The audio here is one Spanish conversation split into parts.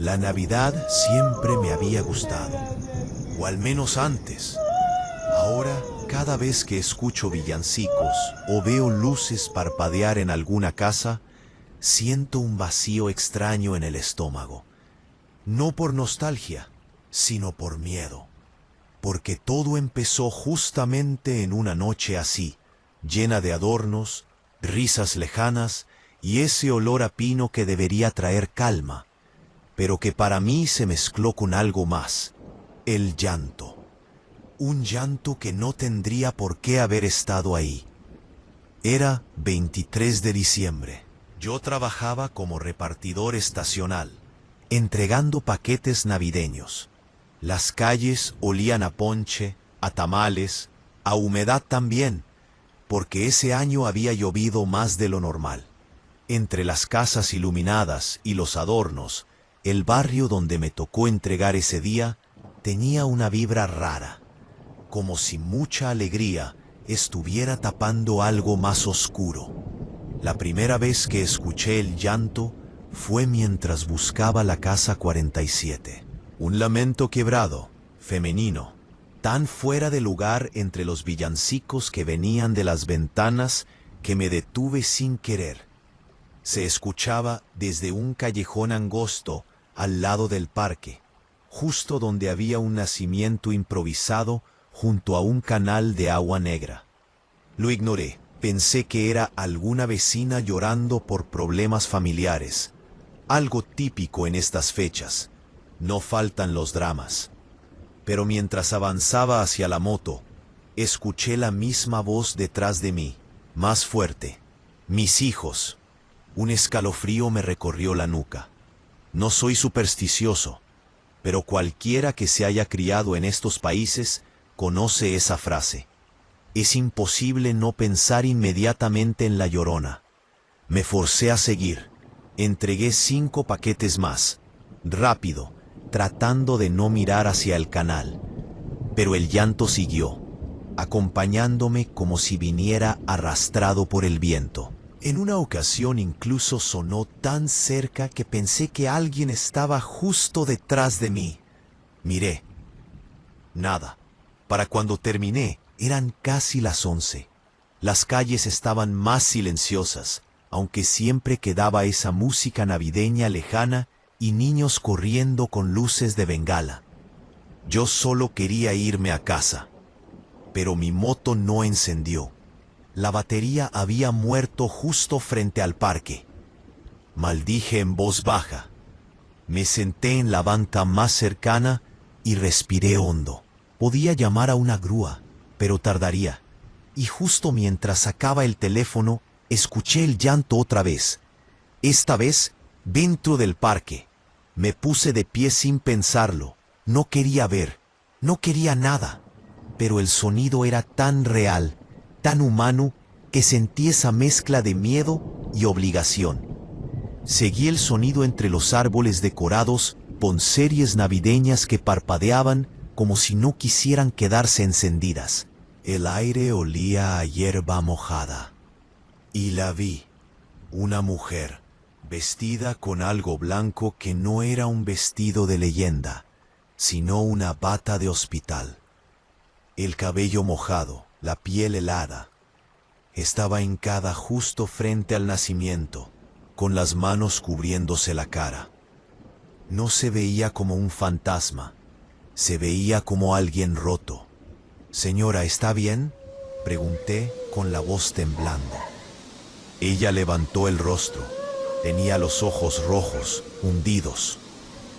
La Navidad siempre me había gustado, o al menos antes. Ahora, cada vez que escucho villancicos o veo luces parpadear en alguna casa, siento un vacío extraño en el estómago. No por nostalgia, sino por miedo. Porque todo empezó justamente en una noche así, llena de adornos, risas lejanas y ese olor a pino que debería traer calma, pero que para mí se mezcló con algo más: el llanto. Un llanto que no tendría por qué haber estado ahí. Era 23 de diciembre. Yo trabajaba como repartidor estacional, entregando paquetes navideños. Las calles olían a ponche, a tamales, a humedad también, porque ese año había llovido más de lo normal. Entre las casas iluminadas y los adornos, el barrio donde me tocó entregar ese día tenía una vibra rara, como si mucha alegría estuviera tapando algo más oscuro. La primera vez que escuché el llanto fue mientras buscaba la casa 47. Un lamento quebrado, femenino, tan fuera de lugar entre los villancicos que venían de las ventanas que me detuve sin querer. Se escuchaba desde un callejón angosto al lado del parque, justo donde había un nacimiento improvisado junto a un canal de agua negra. Lo ignoré. Pensé que era alguna vecina llorando por problemas familiares, algo típico en estas fechas. No faltan los dramas. Pero mientras avanzaba hacia la moto, escuché la misma voz detrás de mí, más fuerte: mis hijos. Un escalofrío me recorrió la nuca. No soy supersticioso, pero cualquiera que se haya criado en estos países conoce esa frase. Es imposible no pensar inmediatamente en la Llorona. Me forcé a seguir. Entregué 5 paquetes más, rápido, tratando de no mirar hacia el canal. Pero el llanto siguió, acompañándome como si viniera arrastrado por el viento. En una ocasión incluso sonó tan cerca que pensé que alguien estaba justo detrás de mí. Miré. Nada. Para cuando terminé, eran casi las 11. Las calles estaban más silenciosas, aunque siempre quedaba esa música navideña lejana y niños corriendo con luces de bengala. Yo solo quería irme a casa, pero mi moto no encendió. La batería había muerto justo frente al parque. Maldije en voz baja. Me senté en la banca más cercana y respiré hondo. Podía llamar a una grúa, pero tardaría. Y justo mientras sacaba el teléfono, escuché el llanto otra vez. Esta vez, dentro del parque. Me puse de pie sin pensarlo. No quería ver, no quería nada. Pero el sonido era tan real, tan humano, que sentí esa mezcla de miedo y obligación. Seguí el sonido entre los árboles decorados con series navideñas que parpadeaban como si no quisieran quedarse encendidas. El aire olía a hierba mojada. Y la vi, una mujer, vestida con algo blanco que no era un vestido de leyenda, sino una bata de hospital. El cabello mojado, la piel helada. Estaba hincada justo frente al nacimiento, con las manos cubriéndose la cara. No se veía como un fantasma, se veía como alguien roto. «Señora, ¿está bien?», pregunté con la voz temblando. Ella levantó el rostro. Tenía los ojos rojos, hundidos,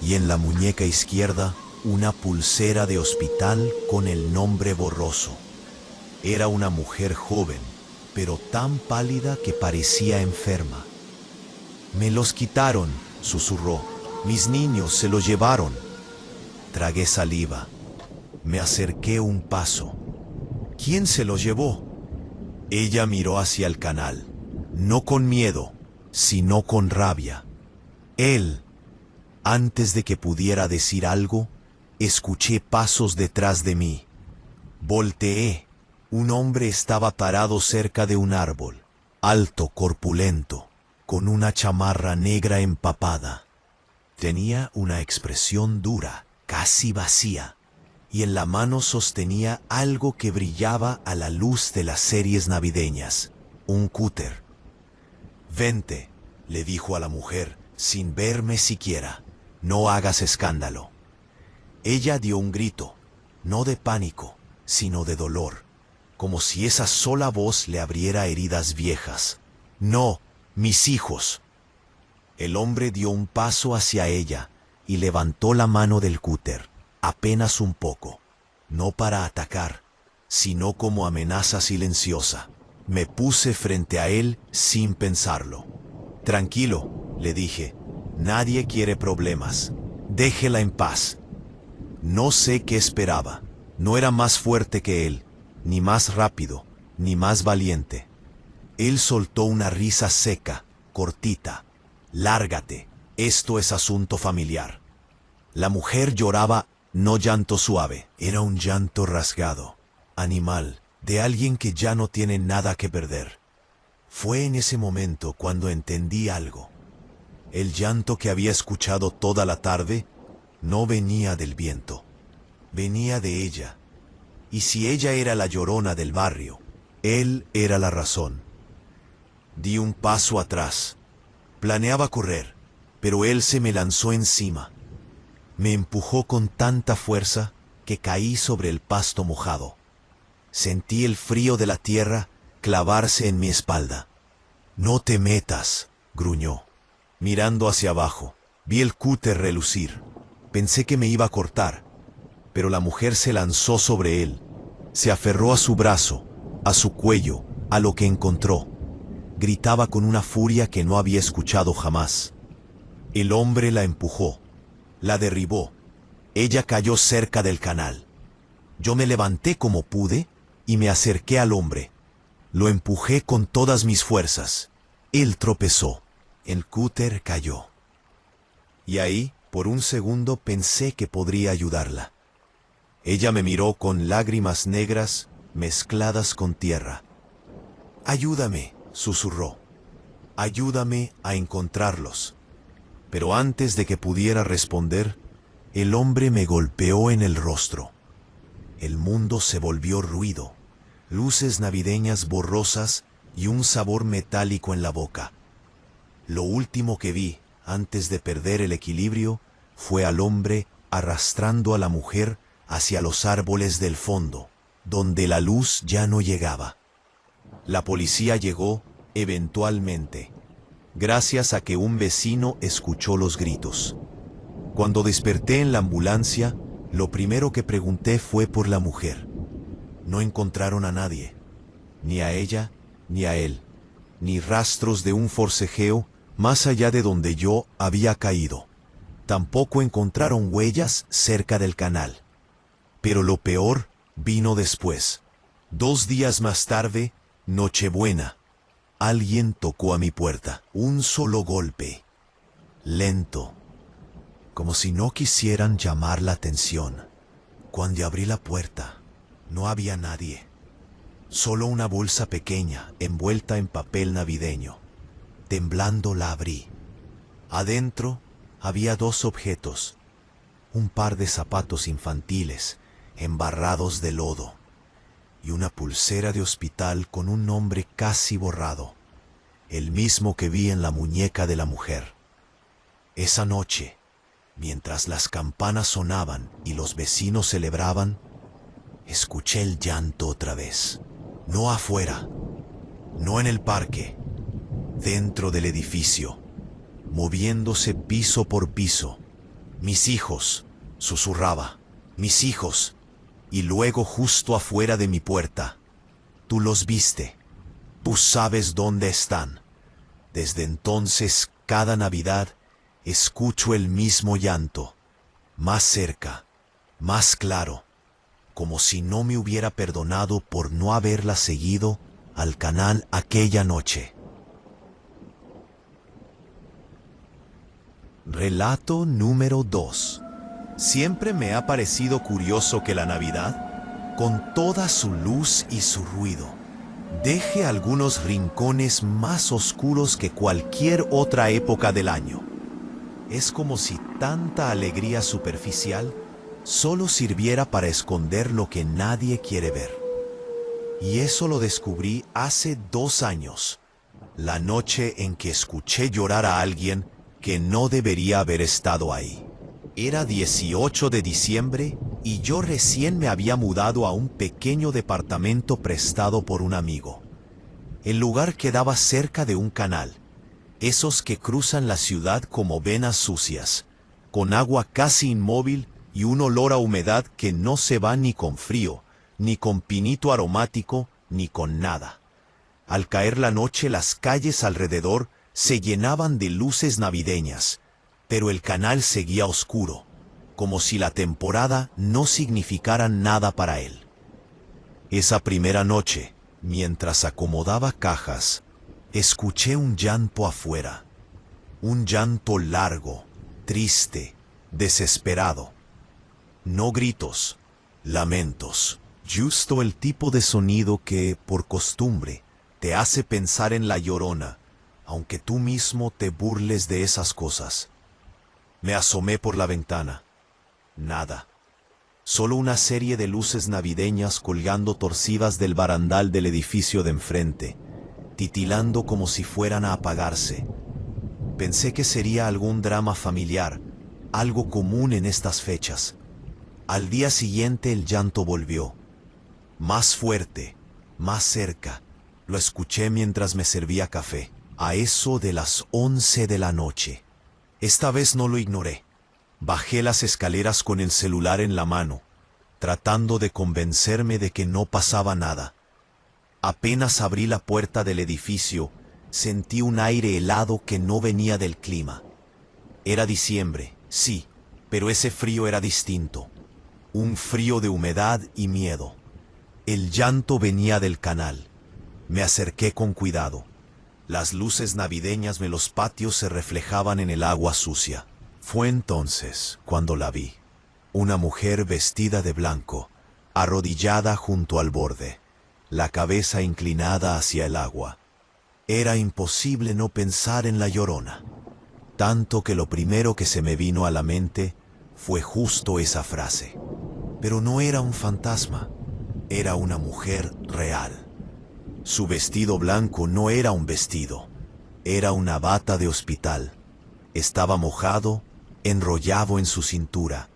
y en la muñeca izquierda una pulsera de hospital con el nombre borroso. Era una mujer joven, pero tan pálida que parecía enferma. «Me los quitaron», susurró. «Mis niños se los llevaron». Tragué saliva. Me acerqué un paso. «¿Quién se los llevó?». Ella miró hacia el canal, no con miedo, sino con rabia. Él. Antes de que pudiera decir algo, escuché pasos detrás de mí. Volteé. Un hombre estaba parado cerca de un árbol, alto, corpulento, con una chamarra negra empapada. Tenía una expresión dura, casi vacía, y en la mano sostenía algo que brillaba a la luz de las series navideñas, un cúter. «Vente», le dijo a la mujer, sin verme siquiera, «no hagas escándalo». Ella dio un grito, no de pánico, sino de dolor, como si esa sola voz le abriera heridas viejas. «No, mis hijos». El hombre dio un paso hacia ella y levantó la mano del cúter, apenas un poco, no para atacar, sino como amenaza silenciosa. Me puse frente a él sin pensarlo. «Tranquilo», le dije, «nadie quiere problemas. Déjela en paz». No sé qué esperaba. No era más fuerte que él, ni más rápido, ni más valiente. Él soltó una risa seca, cortita. «Lárgate, esto es asunto familiar». La mujer lloraba, no llanto suave, era un llanto rasgado, animal, de alguien que ya no tiene nada que perder. Fue en ese momento cuando entendí algo. El llanto que había escuchado toda la tarde no venía del viento, venía de ella. Y si ella era la llorona del barrio, él era la razón. Di un paso atrás. Planeaba correr, pero él se me lanzó encima. Me empujó con tanta fuerza que caí sobre el pasto mojado. Sentí el frío de la tierra clavarse en mi espalda. «No te metas», gruñó. Mirando hacia abajo, vi el cúter relucir. Pensé que me iba a cortar, pero la mujer se lanzó sobre él. Se aferró a su brazo, a su cuello, a lo que encontró. Gritaba con una furia que no había escuchado jamás. El hombre la empujó, la derribó. Ella cayó cerca del canal. Yo me levanté como pude y me acerqué al hombre. Lo empujé con todas mis fuerzas. Él tropezó. El cúter cayó. Y ahí, por un segundo, pensé que podría ayudarla. Ella me miró con lágrimas negras mezcladas con tierra. «Ayúdame», susurró. «Ayúdame a encontrarlos». Pero antes de que pudiera responder, el hombre me golpeó en el rostro. El mundo se volvió ruido, luces navideñas borrosas y un sabor metálico en la boca. Lo último que vi, antes de perder el equilibrio, fue al hombre arrastrando a la mujer hacia los árboles del fondo, donde la luz ya no llegaba. La policía llegó, eventualmente, gracias a que un vecino escuchó los gritos. Cuando desperté en la ambulancia, lo primero que pregunté fue por la mujer. No encontraron a nadie, ni a ella, ni a él, ni rastros de un forcejeo más allá de donde yo había caído. Tampoco encontraron huellas cerca del canal. Pero lo peor vino después. 2 días más tarde, Nochebuena. Alguien tocó a mi puerta. Un solo golpe. Lento. Como si no quisieran llamar la atención. Cuando abrí la puerta, no había nadie. Solo una bolsa pequeña, envuelta en papel navideño. Temblando la abrí. Adentro había 2 objetos. Un par de zapatos infantiles, embarrados de lodo, y una pulsera de hospital con un nombre casi borrado, el mismo que vi en la muñeca de la mujer. Esa noche, mientras las campanas sonaban y los vecinos celebraban, escuché el llanto otra vez. No afuera, no en el parque, dentro del edificio, moviéndose piso por piso. «Mis hijos», susurraba, «mis hijos». Y luego justo afuera de mi puerta. «Tú los viste. Tú sabes dónde están». Desde entonces, cada Navidad, escucho el mismo llanto, más cerca, más claro, como si no me hubiera perdonado por no haberla seguido al canal aquella noche. Relato número 2. Siempre me ha parecido curioso que la Navidad, con toda su luz y su ruido, deje algunos rincones más oscuros que cualquier otra época del año. Es como si tanta alegría superficial solo sirviera para esconder lo que nadie quiere ver. Y eso lo descubrí hace 2 años, la noche en que escuché llorar a alguien que no debería haber estado ahí. Era 18 de diciembre y yo recién me había mudado a un pequeño departamento prestado por un amigo. El lugar quedaba cerca de un canal, esos que cruzan la ciudad como venas sucias, con agua casi inmóvil y un olor a humedad que no se va ni con frío, ni con pinito aromático, ni con nada. Al caer la noche, las calles alrededor se llenaban de luces navideñas, pero el canal seguía oscuro, como si la temporada no significara nada para él. Esa primera noche, mientras acomodaba cajas, escuché un llanto afuera. Un llanto largo, triste, desesperado. No gritos, lamentos. Justo el tipo de sonido que, por costumbre, te hace pensar en la Llorona, aunque tú mismo te burles de esas cosas. Me asomé por la ventana. Nada. Solo una serie de luces navideñas colgando torcidas del barandal del edificio de enfrente, titilando como si fueran a apagarse. Pensé que sería algún drama familiar, algo común en estas fechas. Al día siguiente el llanto volvió. Más fuerte, más cerca. Lo escuché mientras me servía café, a eso de las 11 de la noche. Esta vez no lo ignoré. Bajé las escaleras con el celular en la mano, tratando de convencerme de que no pasaba nada. Apenas abrí la puerta del edificio, sentí un aire helado que no venía del clima. Era diciembre, sí, pero ese frío era distinto. Un frío de humedad y miedo. El llanto venía del canal. Me acerqué con cuidado. Las luces navideñas de los patios se reflejaban en el agua sucia. Fue entonces cuando la vi. Una mujer vestida de blanco, arrodillada junto al borde, la cabeza inclinada hacia el agua. Era imposible no pensar en la Llorona, tanto que lo primero que se me vino a la mente fue justo esa frase. Pero no era un fantasma, era una mujer real. Su vestido blanco no era un vestido, era una bata de hospital. Estaba mojado, enrollado en su cintura,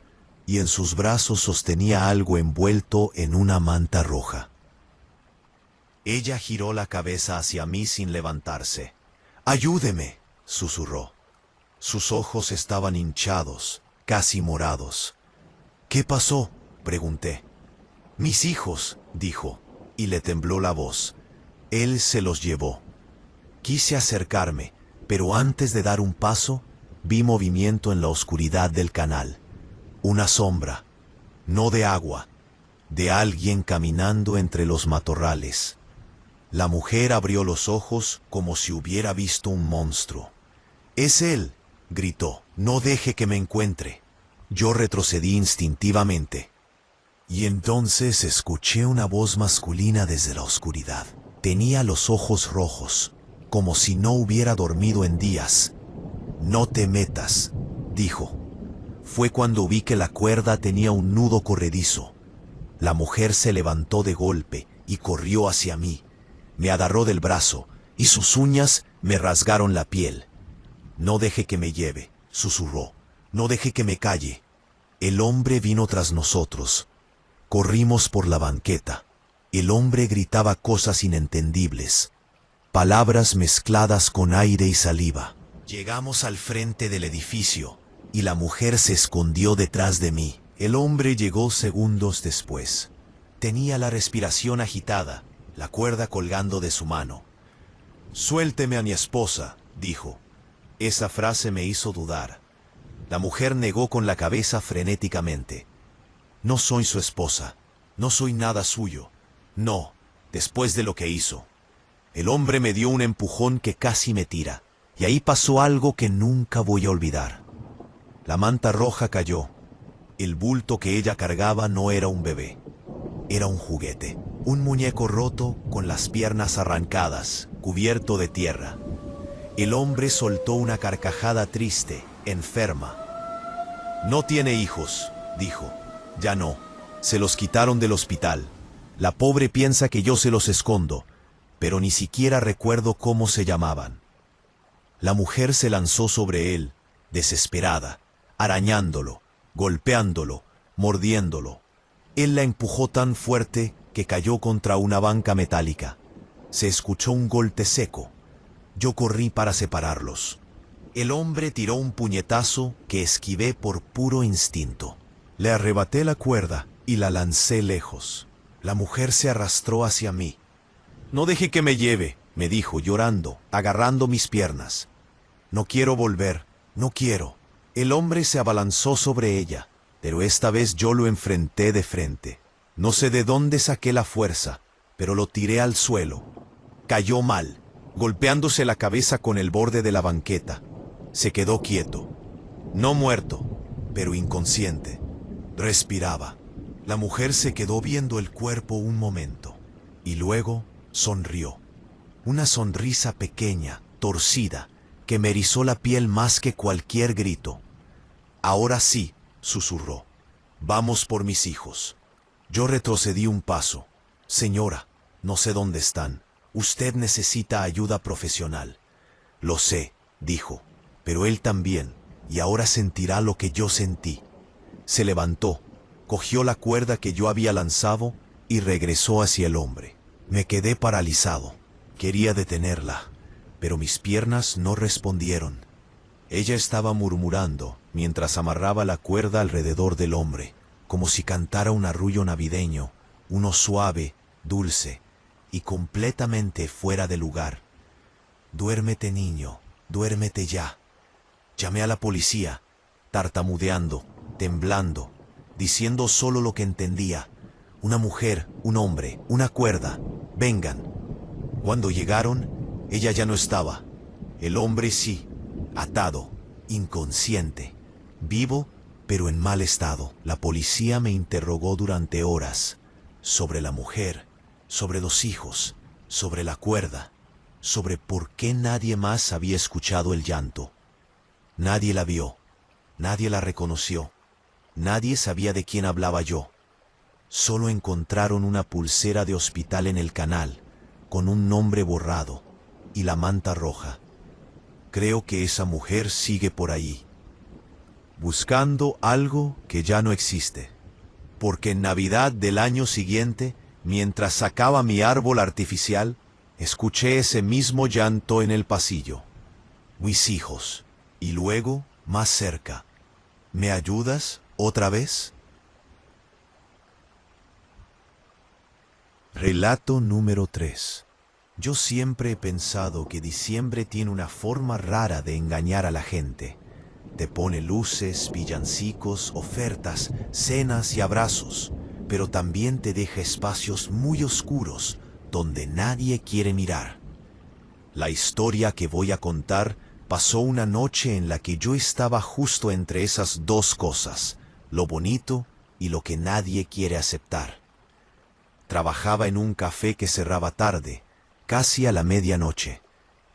y en sus brazos sostenía algo envuelto en una manta roja. Ella giró la cabeza hacia mí sin levantarse. «¡Ayúdeme!», susurró. Sus ojos estaban hinchados, casi morados. «¿Qué pasó?», pregunté. «Mis hijos», dijo, y le tembló la voz. «Él se los llevó». Quise acercarme, pero antes de dar un paso, vi movimiento en la oscuridad del canal. Una sombra, no de agua, de alguien caminando entre los matorrales. La mujer abrió los ojos como si hubiera visto un monstruo. «¡Es él!», gritó. «No deje que me encuentre». Yo retrocedí instintivamente. Y entonces escuché una voz masculina desde la oscuridad. Tenía los ojos rojos, como si no hubiera dormido en días. «No te metas», dijo. Fue cuando vi que la cuerda tenía un nudo corredizo. La mujer se levantó de golpe y corrió hacia mí. Me agarró del brazo y sus uñas me rasgaron la piel. «No deje que me lleve», susurró. «No deje que me calle». El hombre vino tras nosotros. Corrimos por la banqueta. El hombre gritaba cosas inentendibles, palabras mezcladas con aire y saliva. Llegamos al frente del edificio y la mujer se escondió detrás de mí. El hombre llegó segundos después. Tenía la respiración agitada, la cuerda colgando de su mano. «Suélteme a mi esposa», dijo. Esa frase me hizo dudar. La mujer negó con la cabeza frenéticamente. «No soy su esposa, no soy nada suyo. No, después de lo que hizo». El hombre me dio un empujón que casi me tira, y ahí pasó algo que nunca voy a olvidar. La manta roja cayó. El bulto que ella cargaba no era un bebé, era un juguete, un muñeco roto con las piernas arrancadas, cubierto de tierra. El hombre soltó una carcajada triste, enferma. No tiene hijos, dijo. Ya no. Se los quitaron del hospital. La pobre piensa que yo se los escondo, pero ni siquiera recuerdo cómo se llamaban. La mujer se lanzó sobre él, desesperada, arañándolo, golpeándolo, mordiéndolo. Él la empujó tan fuerte que cayó contra una banca metálica. Se escuchó un golpe seco. Yo corrí para separarlos. El hombre tiró un puñetazo que esquivé por puro instinto. Le arrebaté la cuerda y la lancé lejos. La mujer se arrastró hacia mí. «No deje que me lleve», me dijo llorando, agarrando mis piernas. «No quiero volver, no quiero». El hombre se abalanzó sobre ella, pero esta vez yo lo enfrenté de frente. No sé de dónde saqué la fuerza, pero lo tiré al suelo. Cayó mal, golpeándose la cabeza con el borde de la banqueta. Se quedó quieto. No muerto, pero inconsciente. Respiraba. La mujer se quedó viendo el cuerpo un momento, y luego sonrió. Una sonrisa pequeña, torcida, que me erizó la piel más que cualquier grito. «Ahora sí», susurró. «Vamos por mis hijos». Yo retrocedí un paso. «Señora, no sé dónde están. Usted necesita ayuda profesional». «Lo sé», dijo, «pero él también, y ahora sentirá lo que yo sentí». Se levantó, cogió la cuerda que yo había lanzado y regresó hacia el hombre. Me quedé paralizado. Quería detenerla, pero mis piernas no respondieron. Ella estaba murmurando mientras amarraba la cuerda alrededor del hombre, como si cantara un arrullo navideño, uno suave, dulce y completamente fuera de lugar. «Duérmete, niño, duérmete ya». Llamé a la policía, tartamudeando, temblando, diciendo solo lo que entendía. «Una mujer, un hombre, una cuerda. Vengan». Cuando llegaron, ella ya no estaba. El hombre sí, atado, inconsciente, vivo, pero en mal estado. La policía me interrogó durante horas sobre la mujer, sobre los hijos, sobre la cuerda, sobre por qué nadie más había escuchado el llanto. Nadie la vio, nadie la reconoció, nadie sabía de quién hablaba yo. Solo encontraron una pulsera de hospital en el canal, con un nombre borrado, y la manta roja. Creo que esa mujer sigue por ahí, buscando algo que ya no existe. Porque en Navidad del año siguiente, mientras sacaba mi árbol artificial, escuché ese mismo llanto en el pasillo. Mis hijos. Y luego, más cerca. ¿Me ayudas otra vez? Relato número 3. Yo siempre he pensado que diciembre tiene una forma rara de engañar a la gente. Te pone luces, villancicos, ofertas, cenas y abrazos, pero también te deja espacios muy oscuros donde nadie quiere mirar. La historia que voy a contar pasó una noche en la que yo estaba justo entre esas dos cosas, lo bonito y lo que nadie quiere aceptar. Trabajaba en un café que cerraba tarde, casi a la medianoche.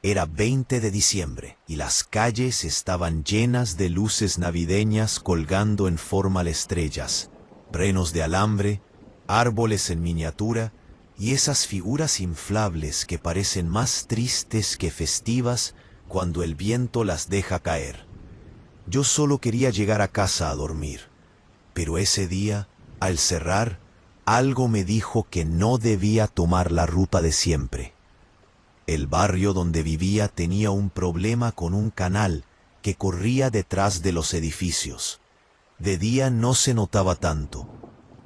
Era 20 de diciembre y las calles estaban llenas de luces navideñas colgando en forma de estrellas, renos de alambre, árboles en miniatura y esas figuras inflables que parecen más tristes que festivas cuando el viento las deja caer. Yo solo quería llegar a casa a dormir, pero ese día, al cerrar, algo me dijo que no debía tomar la ruta de siempre. El barrio donde vivía tenía un problema con un canal que corría detrás de los edificios. De día no se notaba tanto,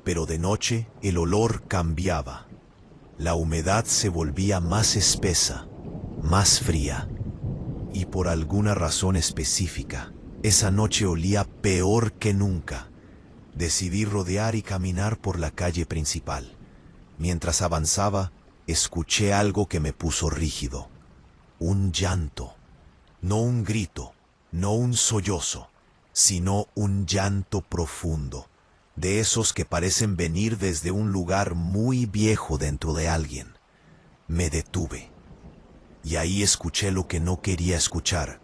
pero de noche el olor cambiaba. La humedad se volvía más espesa, más fría. Y por alguna razón específica, esa noche olía peor que nunca. Decidí rodear y caminar por la calle principal. Mientras avanzaba, escuché algo que me puso rígido. Un llanto. No un grito, no un sollozo, sino un llanto profundo, de esos que parecen venir desde un lugar muy viejo dentro de alguien. Me detuve. Y ahí escuché lo que no quería escuchar.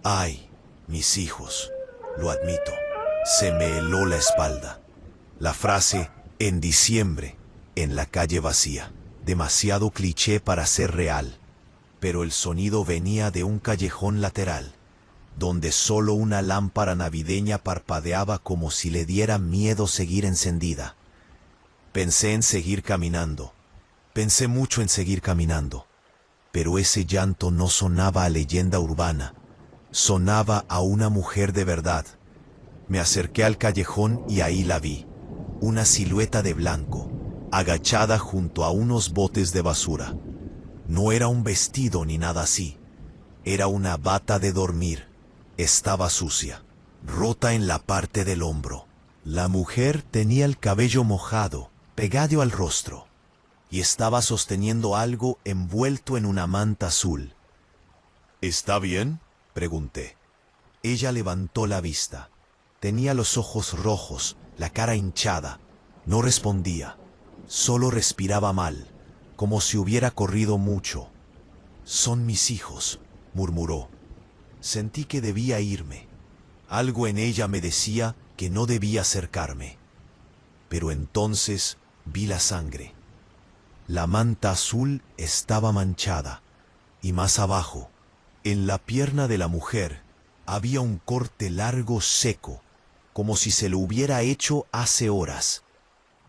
«Ay, Mis hijos, lo admito. Se me heló la espalda. La frase "en diciembre", en la calle vacía, demasiado cliché para ser real, pero el sonido venía de un callejón lateral, donde solo una lámpara navideña parpadeaba como si le diera miedo seguir encendida. Pensé en seguir caminando. Pensé mucho en seguir caminando, pero ese llanto no sonaba a leyenda urbana, sonaba a una mujer de verdad. Me acerqué al callejón y ahí la vi, una silueta de blanco, agachada junto a unos botes de basura. No era un vestido ni nada así, era una bata de dormir. Estaba sucia, rota en la parte del hombro. La mujer tenía el cabello mojado, pegado al rostro, y estaba sosteniendo algo envuelto en una manta azul. ¿Está bien?, pregunté. Ella levantó la vista. Tenía los ojos rojos, la cara hinchada. No respondía, solo respiraba mal, como si hubiera corrido mucho. «Son mis hijos», murmuró. Sentí que debía irme. Algo en ella me decía que no debía acercarme. Pero entonces vi la sangre. La manta azul estaba manchada, y más abajo, en la pierna de la mujer, había un corte largo seco, como si se lo hubiera hecho hace horas.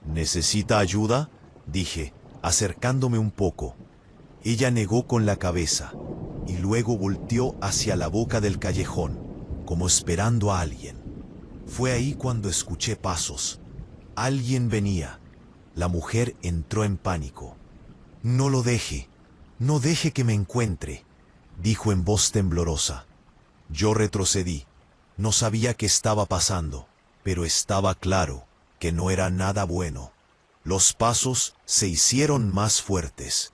«¿Necesita ayuda?», dije, acercándome un poco. Ella negó con la cabeza, y luego volteó hacia la boca del callejón, como esperando a alguien. Fue ahí cuando escuché pasos. Alguien venía. La mujer entró en pánico. «No lo deje, no deje que me encuentre», dijo en voz temblorosa. Yo retrocedí. No sabía qué estaba pasando, pero estaba claro que no era nada bueno. Los pasos se hicieron más fuertes,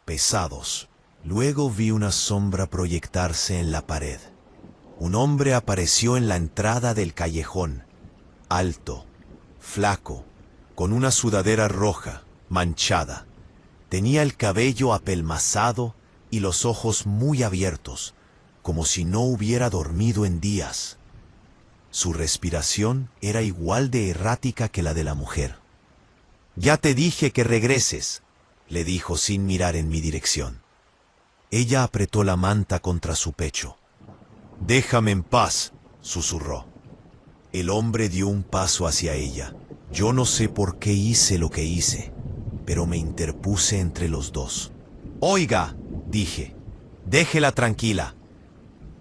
pesados. Luego vi una sombra proyectarse en la pared. Un hombre apareció en la entrada del callejón, alto, flaco, con una sudadera roja, manchada. Tenía el cabello apelmazado y los ojos muy abiertos, como si no hubiera dormido en días. Su respiración era igual de errática que la de la mujer. «Ya te dije que regreses», le dijo sin mirar en mi dirección. Ella apretó la manta contra su pecho. «Déjame en paz», susurró. El hombre dio un paso hacia ella. Yo no sé por qué hice lo que hice, pero me interpuse entre los dos. «Oiga», dije, «déjela tranquila».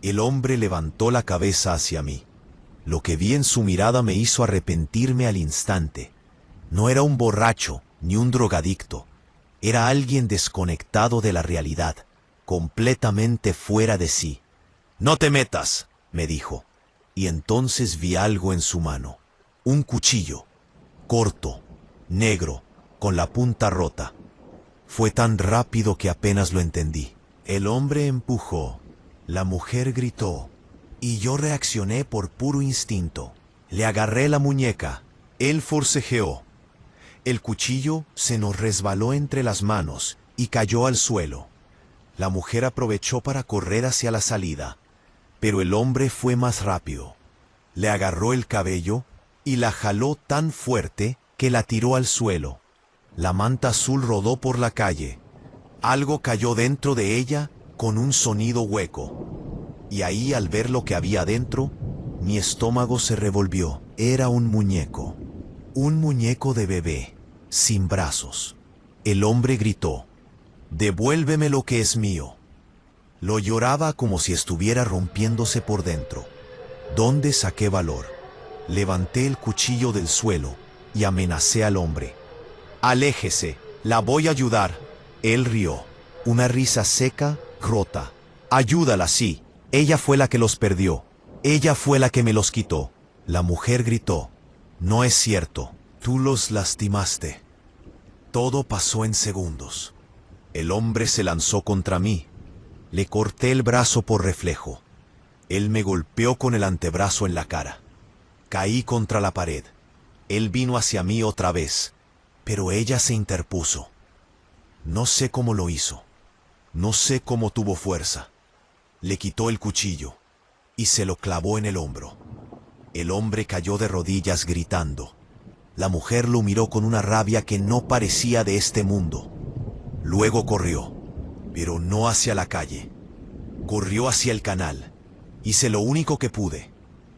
El hombre levantó la cabeza hacia mí. Lo que vi en su mirada me hizo arrepentirme al instante. No era un borracho ni un drogadicto. Era alguien desconectado de la realidad, completamente fuera de sí. «No te metas», me dijo. Y entonces vi algo en su mano. Un cuchillo, corto, negro, con la punta rota. Fue tan rápido que apenas lo entendí. El hombre empujó. La mujer gritó, y yo reaccioné por puro instinto. Le agarré la muñeca. Él forcejeó. El cuchillo se nos resbaló entre las manos y cayó al suelo. La mujer aprovechó para correr hacia la salida, pero el hombre fue más rápido. Le agarró el cabello y la jaló tan fuerte que la tiró al suelo. La manta azul rodó por la calle. Algo cayó dentro de ella con un sonido hueco. Y ahí, al ver lo que había dentro, mi estómago se revolvió. Era un muñeco de bebé, sin brazos. El hombre gritó, «Devuélveme lo que es mío». Lo lloraba como si estuviera rompiéndose por dentro. ¿Dónde saqué valor? Levanté el cuchillo del suelo y amenacé al hombre. «Aléjese, la voy a ayudar». Él rió, una risa seca, rota. «Ayúdala, sí. Ella fue la que los perdió. Ella fue la que me los quitó». La mujer gritó, «No es cierto. Tú los lastimaste». Todo pasó en segundos. El hombre se lanzó contra mí. Le corté el brazo por reflejo. Él me golpeó con el antebrazo en la cara. Caí contra la pared. Él vino hacia mí otra vez, pero ella se interpuso. No sé cómo lo hizo. No sé cómo tuvo fuerza. Le quitó el cuchillo. y se lo clavó en el hombro. El hombre cayó de rodillas gritando. La mujer lo miró con una rabia que no parecía de este mundo. Luego corrió, pero no hacia la calle. Corrió hacia el canal. Hice lo único que pude,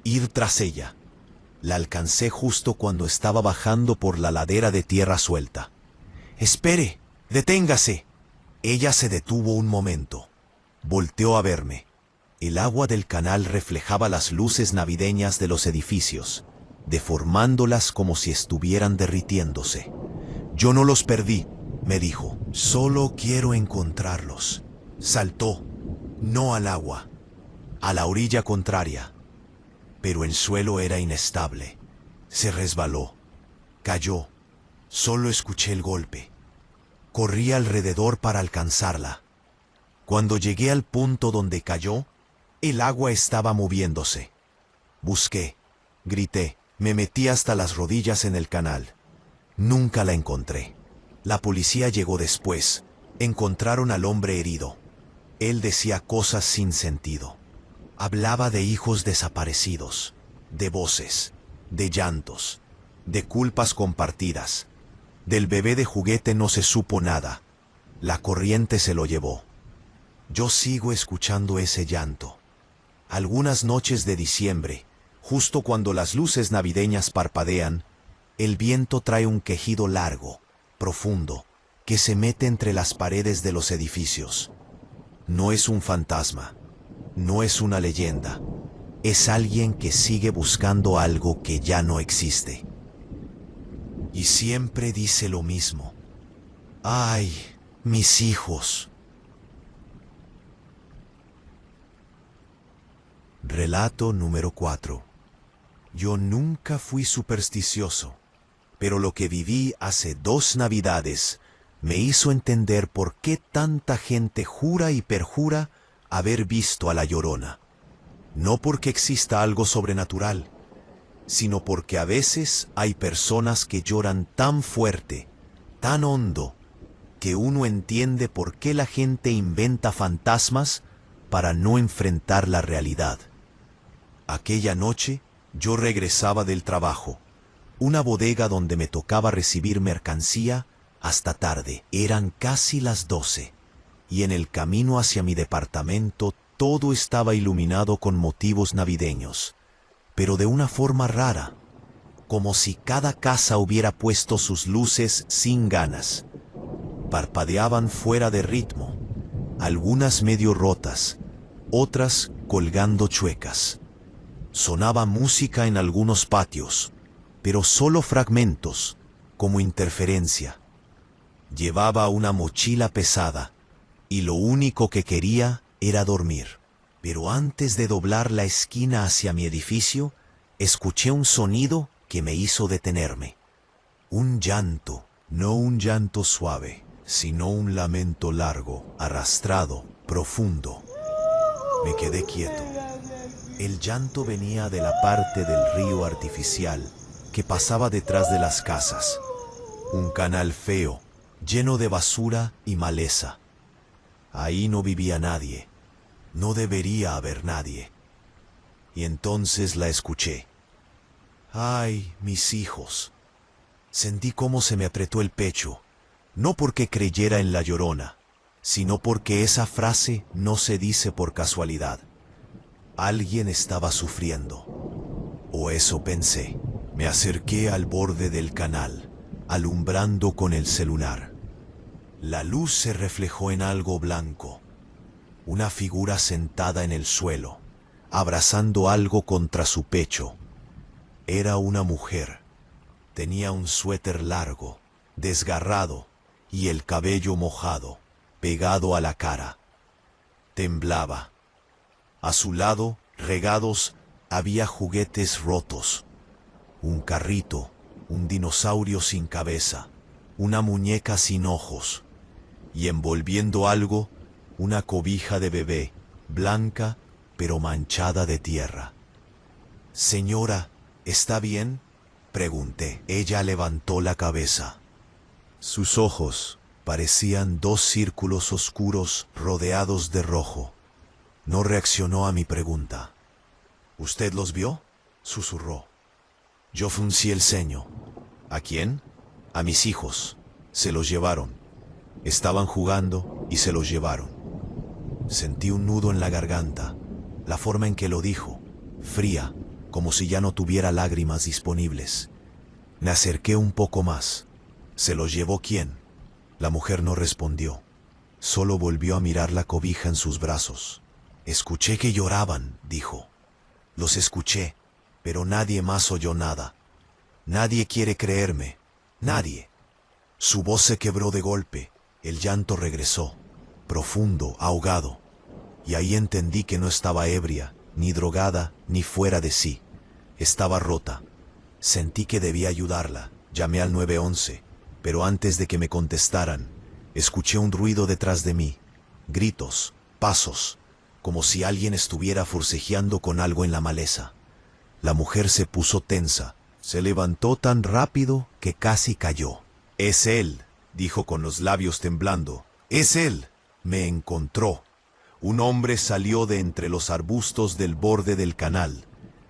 ir tras ella. La alcancé justo cuando estaba bajando por la ladera de tierra suelta. «¡Espere! ¡Deténgase!». Ella se detuvo un momento. Volteó a verme. El agua del canal reflejaba las luces navideñas de los edificios, deformándolas como si estuvieran derritiéndose. «Yo no los perdí», me dijo. «Solo quiero encontrarlos». Saltó, no al agua, a la orilla contraria. Pero el suelo era inestable. Se resbaló. Cayó. Solo escuché el golpe. Corrí alrededor para alcanzarla. Cuando llegué al punto donde cayó, el agua estaba moviéndose. Busqué, grité, me metí hasta las rodillas en el canal. Nunca la encontré. La policía llegó después. Encontraron al hombre herido. Él decía cosas sin sentido. Hablaba de hijos desaparecidos, de voces, de llantos, de culpas compartidas. Del bebé de juguete no se supo nada. La corriente se lo llevó. Yo sigo escuchando ese llanto. Algunas noches de diciembre, justo cuando las luces navideñas parpadean, el viento trae un quejido largo, profundo, que se mete entre las paredes de los edificios. No es un fantasma. No es una leyenda, es alguien que sigue buscando algo que ya no existe. Y siempre dice lo mismo. ¡Ay, mis hijos! Relato número 4. Yo nunca fui supersticioso, pero lo que viví hace 2 Navidades me hizo entender por qué tanta gente jura y perjura haber visto a la Llorona. No porque exista algo sobrenatural, sino porque a veces hay personas que lloran tan fuerte, tan hondo, que uno entiende por qué la gente inventa fantasmas para no enfrentar la realidad. Aquella noche yo regresaba del trabajo, una bodega donde me tocaba recibir mercancía hasta tarde. Eran casi las 12. Y en el camino hacia mi departamento todo estaba iluminado con motivos navideños, pero de una forma rara, como si cada casa hubiera puesto sus luces sin ganas. Parpadeaban fuera de ritmo, algunas medio rotas, otras colgando chuecas. Sonaba música en algunos patios, pero solo fragmentos, como interferencia. Llevaba una mochila pesada, y lo único que quería era dormir. Pero antes de doblar la esquina hacia mi edificio, escuché un sonido que me hizo detenerme. Un llanto, no un llanto suave, sino un lamento largo, arrastrado, profundo. Me quedé quieto. El llanto venía de la parte del río artificial que pasaba detrás de las casas. Un canal feo, lleno de basura y maleza. Ahí no vivía nadie. No debería haber nadie. Y entonces la escuché. ¡Ay, mis hijos! Sentí cómo se me apretó el pecho, no porque creyera en la Llorona, sino porque esa frase no se dice por casualidad. Alguien estaba sufriendo. O eso pensé. Me acerqué al borde del canal, alumbrando con el celular. La luz se reflejó en algo blanco. Una figura sentada en el suelo, abrazando algo contra su pecho. Era una mujer. Tenía un suéter largo, desgarrado, y el cabello mojado, pegado a la cara. Temblaba. A su lado, regados, había juguetes rotos. Un carrito, un dinosaurio sin cabeza, una muñeca sin ojos, y envolviendo algo, una cobija de bebé, blanca pero manchada de tierra. «Señora, ¿está bien?», pregunté. Ella levantó la cabeza. Sus ojos parecían 2 círculos oscuros rodeados de rojo. No reaccionó a mi pregunta. ¿Usted los vio? Susurró. Yo fruncí el ceño. ¿A quién? A mis hijos. Se los llevaron. Estaban jugando y se los llevaron. Sentí un nudo en la garganta. La forma en que lo dijo, fría, como si ya no tuviera lágrimas disponibles. Me acerqué un poco más. ¿Se los llevó quién? La mujer no respondió. Solo volvió a mirar la cobija en sus brazos. Escuché que lloraban, dijo. Los escuché, pero nadie más oyó nada. Nadie quiere creerme. Nadie. Su voz se quebró de golpe. El llanto regresó, profundo, ahogado. Y ahí entendí que no estaba ebria, ni drogada, ni fuera de sí. Estaba rota. Sentí que debía ayudarla. Llamé al 911, pero antes de que me contestaran, escuché un ruido detrás de mí. Gritos, pasos, como si alguien estuviera forcejeando con algo en la maleza. La mujer se puso tensa. Se levantó tan rápido que casi cayó. «Es él», dijo con los labios temblando. «Es él. Me encontró». Un hombre salió de entre los arbustos del borde del canal,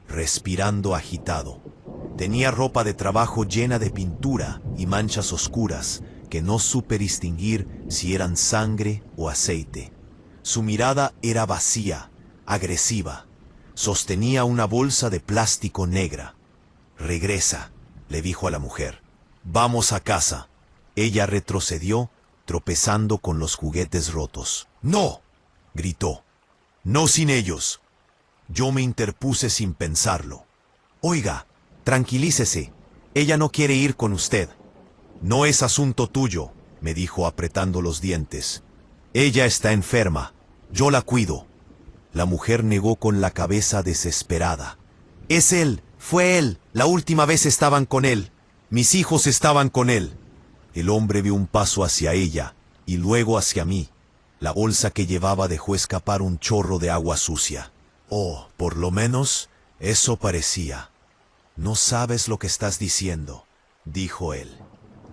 respirando agitado. Tenía ropa de trabajo llena de pintura y manchas oscuras que no supe distinguir si eran sangre o aceite. Su mirada era vacía, agresiva. Sostenía una bolsa de plástico negra. «Regresa», le dijo a la mujer. «Vamos a casa». Ella retrocedió, tropezando con los juguetes rotos. «¡No!», gritó. «No sin ellos». Yo me interpuse sin pensarlo. «Oiga, tranquilícese. Ella no quiere ir con usted». «No es asunto tuyo», me dijo apretando los dientes. «Ella está enferma. Yo la cuido». La mujer negó con la cabeza desesperada. «Es él. Fue él. La última vez estaban con él. Mis hijos estaban con él». El hombre dio un paso hacia ella y luego hacia mí. La bolsa que llevaba dejó escapar un chorro de agua sucia. «Oh, por lo menos eso parecía». «No sabes lo que estás diciendo», dijo él.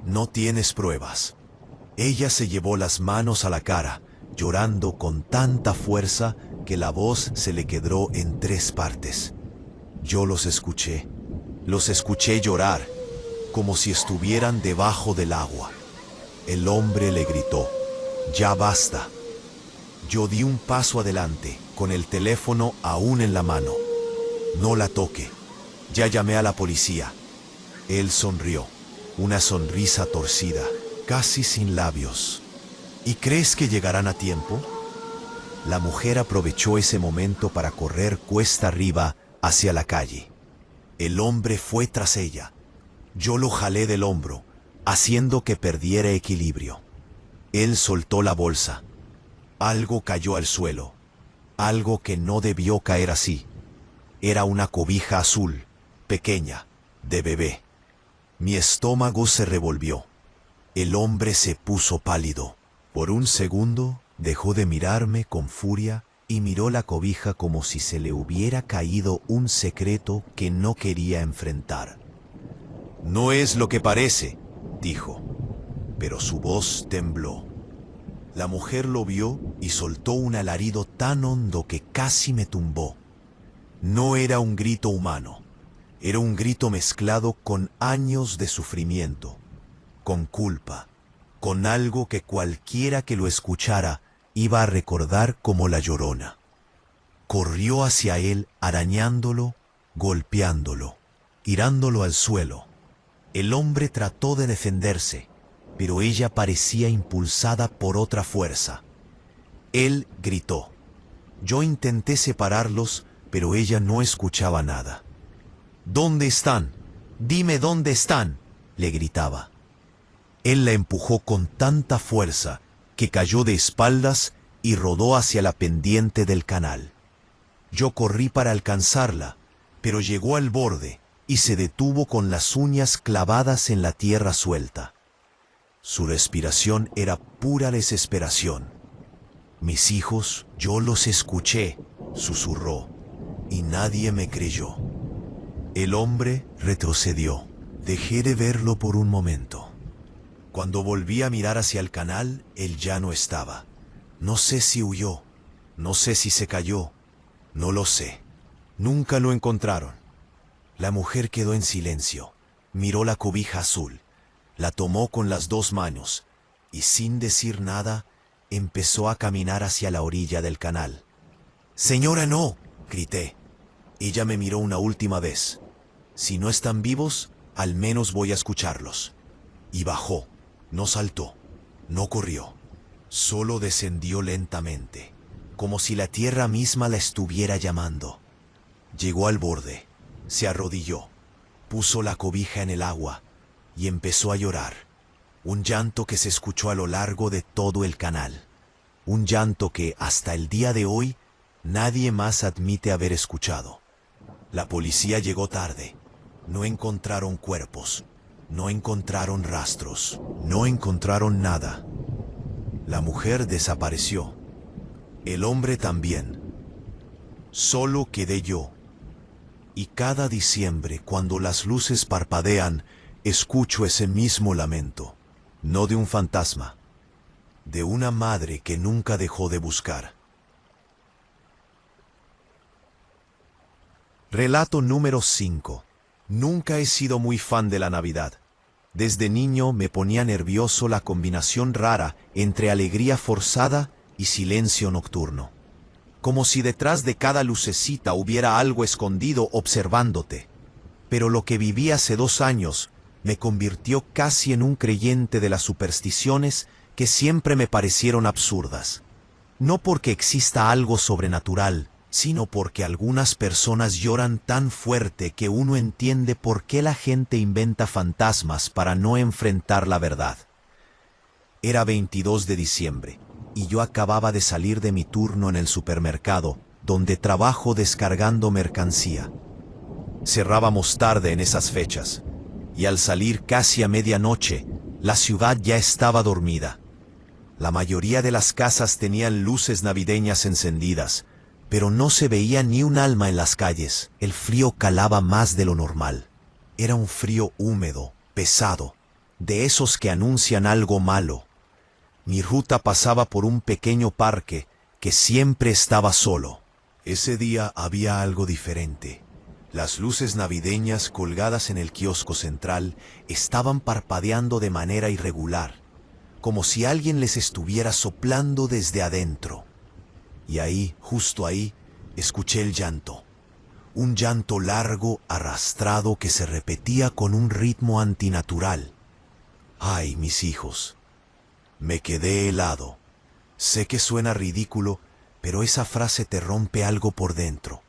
«No tienes pruebas». Ella se llevó las manos a la cara, llorando con tanta fuerza que la voz se le quebró en 3 partes. Yo los escuché llorar, como si estuvieran debajo del agua. El hombre le gritó: «Ya basta». Yo di un paso adelante, con el teléfono aún en la mano. «No la toque. Ya llamé a la policía». Él sonrió, una sonrisa torcida, casi sin labios. «¿Y crees que llegarán a tiempo?». La mujer aprovechó ese momento para correr cuesta arriba hacia la calle. El hombre fue tras ella. Yo lo jalé del hombro, haciendo que perdiera equilibrio. Él soltó la bolsa. Algo cayó al suelo, algo que no debió caer así. Era una cobija azul, pequeña, de bebé. Mi estómago se revolvió. El hombre se puso pálido. Por un segundo dejó de mirarme con furia y miró la cobija como si se le hubiera caído un secreto que no quería enfrentar. «No es lo que parece», dijo, pero su voz tembló. La mujer lo vio y soltó un alarido tan hondo que casi me tumbó. No era un grito humano, era un grito mezclado con años de sufrimiento, con culpa, con algo que cualquiera que lo escuchara iba a recordar como la Llorona. Corrió hacia él arañándolo, golpeándolo, tirándolo al suelo. El hombre trató de defenderse, pero ella parecía impulsada por otra fuerza. Él gritó. Yo intenté separarlos, pero ella no escuchaba nada. «¿Dónde están? Dime dónde están», le gritaba. Él la empujó con tanta fuerza que cayó de espaldas y rodó hacia la pendiente del canal. Yo corrí para alcanzarla, pero llegó al borde y se detuvo con las uñas clavadas en la tierra suelta. Su respiración era pura desesperación. «Mis hijos, yo los escuché», susurró, y nadie me creyó. El hombre retrocedió. Dejé de verlo por un momento. Cuando volví a mirar hacia el canal, él ya no estaba. No sé si huyó, no sé si se cayó, no lo sé. Nunca lo encontraron. La mujer quedó en silencio, miró la cobija azul, la tomó con las dos manos y sin decir nada empezó a caminar hacia la orilla del canal. «Señora, no», grité. Ella me miró una última vez. «Si no están vivos, al menos voy a escucharlos». Y bajó, no saltó, no corrió, solo descendió lentamente, como si la tierra misma la estuviera llamando. Llegó al borde, se arrodilló, puso la cobija en el agua y empezó a llorar. Un llanto que se escuchó a lo largo de todo el canal. Un llanto que, hasta el día de hoy, nadie más admite haber escuchado. La policía llegó tarde. No encontraron cuerpos. No encontraron rastros. No encontraron nada. La mujer desapareció. El hombre también. Solo quedé yo. Y cada diciembre, cuando las luces parpadean, escucho ese mismo lamento. No de un fantasma, de una madre que nunca dejó de buscar. Relato número 5. Nunca he sido muy fan de la Navidad. Desde niño me ponía nervioso la combinación rara entre alegría forzada y silencio nocturno. Como si detrás de cada lucecita hubiera algo escondido observándote. Pero lo que viví hace 2 años me convirtió casi en un creyente de las supersticiones que siempre me parecieron absurdas. No porque exista algo sobrenatural, sino porque algunas personas lloran tan fuerte que uno entiende por qué la gente inventa fantasmas para no enfrentar la verdad. Era 22 de diciembre, y yo acababa de salir de mi turno en el supermercado, donde trabajo descargando mercancía. Cerrábamos tarde en esas fechas, y al salir casi a medianoche, la ciudad ya estaba dormida. La mayoría de las casas tenían luces navideñas encendidas, pero no se veía ni un alma en las calles. El frío calaba más de lo normal. Era un frío húmedo, pesado, de esos que anuncian algo malo. Mi ruta pasaba por un pequeño parque que siempre estaba solo. Ese día había algo diferente. Las luces navideñas colgadas en el kiosco central estaban parpadeando de manera irregular, como si alguien les estuviera soplando desde adentro. Y ahí, justo ahí, escuché el llanto. Un llanto largo, arrastrado, que se repetía con un ritmo antinatural. ¡Ay, mis hijos! Me quedé helado. Sé que suena ridículo, pero esa frase te rompe algo por dentro.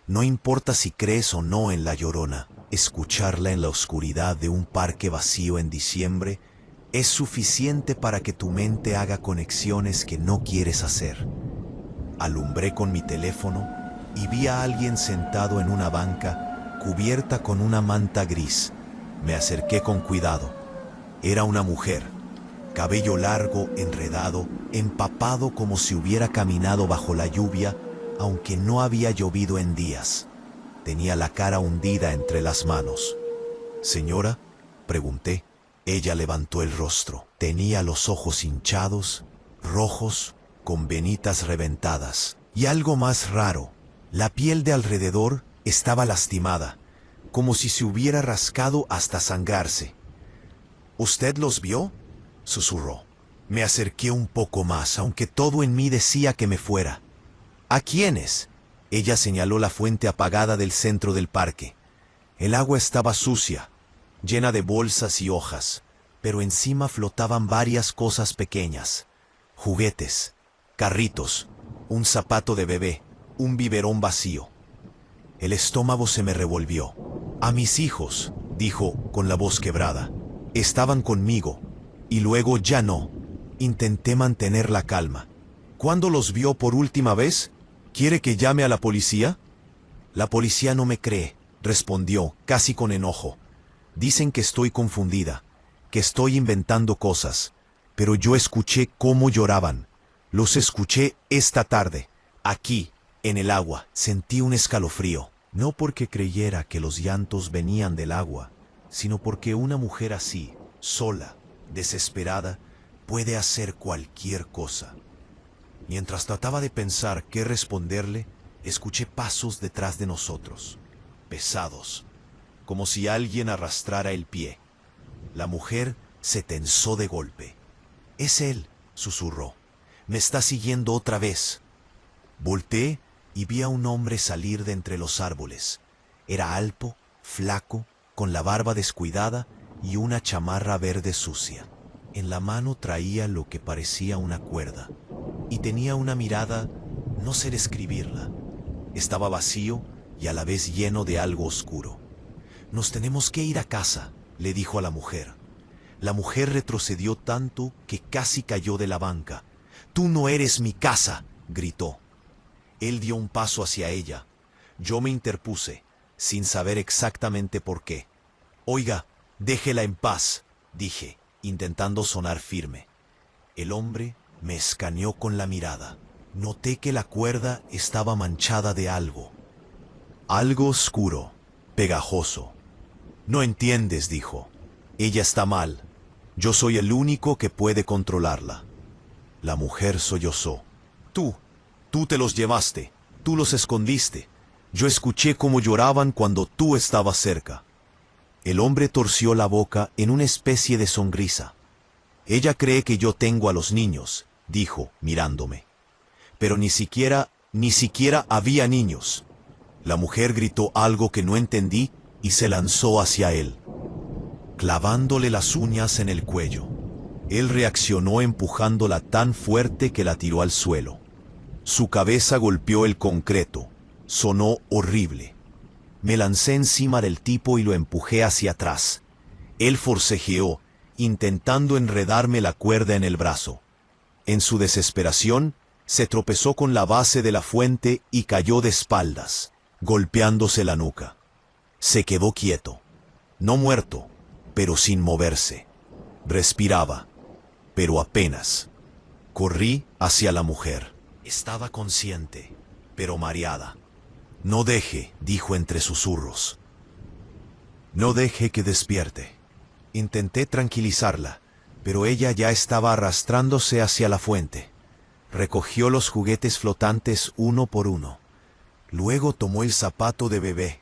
No importa si crees o no en La Llorona, escucharla en la oscuridad de un parque vacío en diciembre es suficiente para que tu mente haga conexiones que no quieres hacer. Alumbré con mi teléfono y vi a alguien sentado en una banca cubierta con una manta gris. Me acerqué con cuidado. Era una mujer, cabello largo, enredado, empapado como si hubiera caminado bajo la lluvia, aunque no había llovido en días. Tenía la cara hundida entre las manos. «Señora», pregunté. Ella levantó el rostro. Tenía los ojos hinchados, rojos, con venitas reventadas. Y algo más raro, la piel de alrededor estaba lastimada, como si se hubiera rascado hasta sangrarse. «¿Usted los vio?», susurró. Me acerqué un poco más, aunque todo en mí decía que me fuera. «¿A quiénes?». Ella señaló la fuente apagada del centro del parque. El agua estaba sucia, llena de bolsas y hojas, pero encima flotaban varias cosas pequeñas. Juguetes, carritos, un zapato de bebé, un biberón vacío. El estómago se me revolvió. «A mis hijos», dijo con la voz quebrada. «Estaban conmigo, y luego ya no». Intenté mantener la calma. «¿Cuándo los vio por última vez? ¿Quiere que llame a la policía?». «La policía no me cree», respondió, casi con enojo. «Dicen que estoy confundida, que estoy inventando cosas, pero yo escuché cómo lloraban. Los escuché esta tarde, aquí, en el agua». Sentí un escalofrío, no porque creyera que los llantos venían del agua, sino porque una mujer así, sola, desesperada, puede hacer cualquier cosa. Mientras trataba de pensar qué responderle, escuché pasos detrás de nosotros, pesados, como si alguien arrastrara el pie. La mujer se tensó de golpe. «Es él», susurró. «Me está siguiendo otra vez». Volteé y vi a un hombre salir de entre los árboles. Era alto, flaco, con la barba descuidada y una chamarra verde sucia. En la mano traía lo que parecía una cuerda y tenía una mirada, no sé describirla. Estaba vacío y a la vez lleno de algo oscuro. «Nos tenemos que ir a casa», le dijo a la mujer. La mujer retrocedió tanto que casi cayó de la banca. «Tú no eres mi casa», gritó. Él dio un paso hacia ella. Yo me interpuse, sin saber exactamente por qué. «Oiga, déjela en paz», dije, intentando sonar firme. El hombre me escaneó con la mirada. Noté que la cuerda estaba manchada de algo. Algo oscuro, pegajoso. «No entiendes», dijo. «Ella está mal. Yo soy el único que puede controlarla». La mujer sollozó. Tú te los llevaste. Tú los escondiste. Yo escuché cómo lloraban cuando tú estabas cerca». El hombre torció la boca en una especie de sonrisa. «Ella cree que yo tengo a los niños», dijo, mirándome. «Pero ni siquiera había niños». La mujer gritó algo que no entendí y se lanzó hacia él, clavándole las uñas en el cuello. Él reaccionó empujándola tan fuerte que la tiró al suelo. Su cabeza golpeó el concreto. Sonó horrible. Me lancé encima del tipo y lo empujé hacia atrás. Él forcejeó, intentando enredarme la cuerda en el brazo. En su desesperación, se tropezó con la base de la fuente y cayó de espaldas, golpeándose la nuca. Se quedó quieto, no muerto, pero sin moverse. Respiraba, pero apenas. Corrí hacia la mujer. Estaba consciente, pero mareada. «No deje», dijo entre susurros. «No deje que despierte». Intenté tranquilizarla, pero ella ya estaba arrastrándose hacia la fuente. Recogió los juguetes flotantes uno por uno. Luego tomó el zapato de bebé,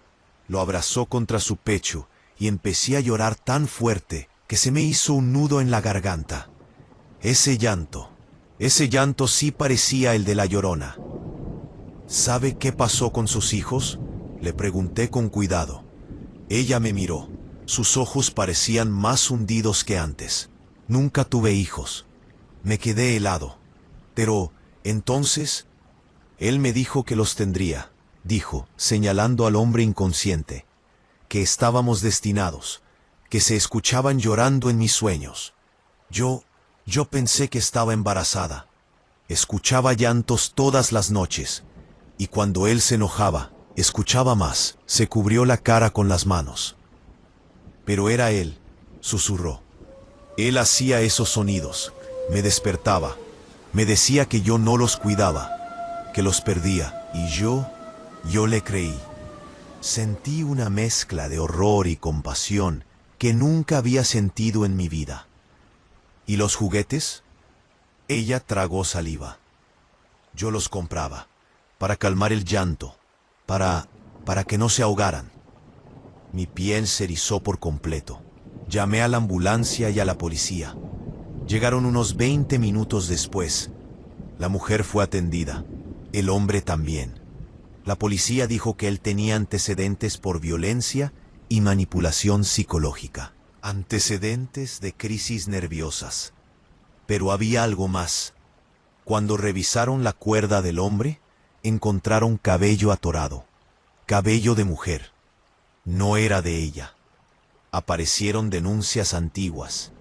lo abrazó contra su pecho y empecé a llorar tan fuerte que se me hizo un nudo en la garganta. Ese llanto sí parecía el de la Llorona. «¿Sabe qué pasó con sus hijos?», le pregunté con cuidado. Ella me miró. Sus ojos parecían más hundidos que antes. «Nunca tuve hijos». Me quedé helado. «Pero, entonces...». «Él me dijo que los tendría», dijo, señalando al hombre inconsciente. «Que estábamos destinados, que se escuchaban llorando en mis sueños. Yo pensé que estaba embarazada. Escuchaba llantos todas las noches. Y cuando él se enojaba, escuchaba más». Se cubrió la cara con las manos. «Pero era él», susurró. «Él hacía esos sonidos, me despertaba, me decía que yo no los cuidaba, que los perdía, y yo le creí». Sentí una mezcla de horror y compasión que nunca había sentido en mi vida. «¿Y los juguetes?». Ella tragó saliva. «Yo los compraba, para calmar el llanto, para que no se ahogaran». Mi piel se erizó por completo. Llamé a la ambulancia y a la policía. Llegaron unos 20 minutos después. La mujer fue atendida, el hombre también. La policía dijo que él tenía antecedentes por violencia y manipulación psicológica. Antecedentes de crisis nerviosas. Pero había algo más. Cuando revisaron la cuerda del hombre, encontraron cabello atorado. Cabello de mujer. No era de ella. Aparecieron denuncias antiguas,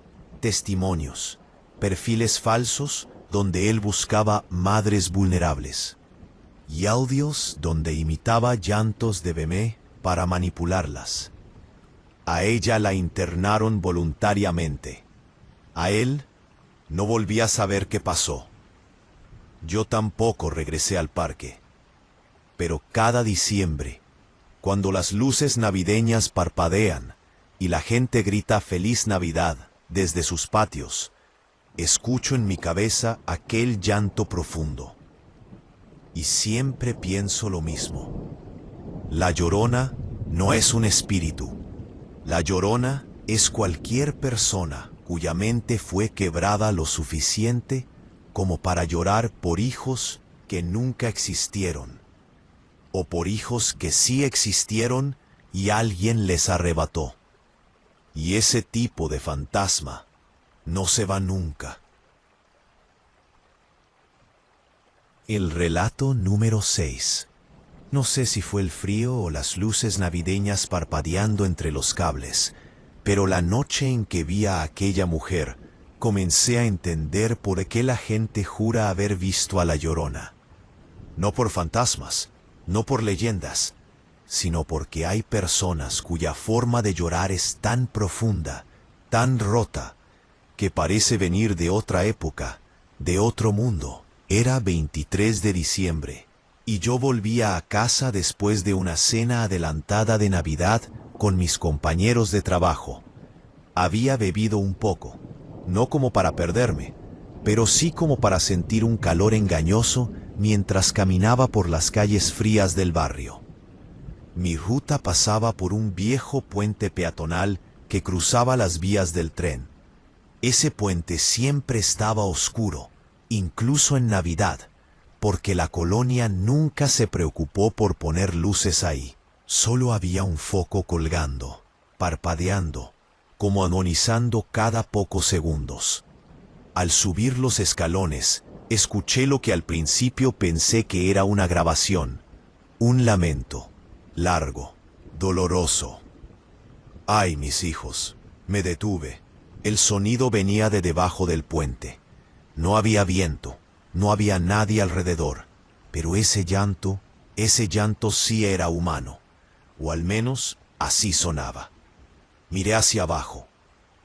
testimonios, perfiles falsos donde él buscaba madres vulnerables y audios donde imitaba llantos de bebé para manipularlas. A ella la internaron voluntariamente. A él no volví a saber qué pasó. Yo tampoco regresé al parque. Pero cada diciembre, cuando las luces navideñas parpadean y la gente grita «Feliz Navidad» desde sus patios, escucho en mi cabeza aquel llanto profundo. y siempre pienso lo mismo. La Llorona no es un espíritu. La Llorona es cualquier persona cuya mente fue quebrada lo suficiente como para llorar por hijos que nunca existieron, o por hijos que sí existieron y alguien les arrebató. Y ese tipo de fantasma no se va nunca. El relato número 6. No sé si fue el frío o las luces navideñas parpadeando entre los cables, pero la noche en que vi a aquella mujer, comencé a entender por qué la gente jura haber visto a la Llorona. No por fantasmas, no por leyendas, sino porque hay personas cuya forma de llorar es tan profunda, tan rota, que parece venir de otra época, de otro mundo. Era 23 de diciembre, y yo volvía a casa después de una cena adelantada de Navidad con mis compañeros de trabajo. Había bebido un poco, no como para perderme, pero sí como para sentir un calor engañoso mientras caminaba por las calles frías del barrio. Mi ruta pasaba por un viejo puente peatonal que cruzaba las vías del tren. Ese puente siempre estaba oscuro, incluso en Navidad, porque la colonia nunca se preocupó por poner luces ahí. Solo había un foco colgando, parpadeando, como agonizando cada pocos segundos. Al subir los escalones, escuché lo que al principio pensé que era una grabación, un lamento, largo, doloroso. ¡Ay, mis hijos! Me detuve. El sonido venía de debajo del puente. No había viento, no había nadie alrededor, pero ese llanto sí era humano, o al menos así sonaba. Miré hacia abajo.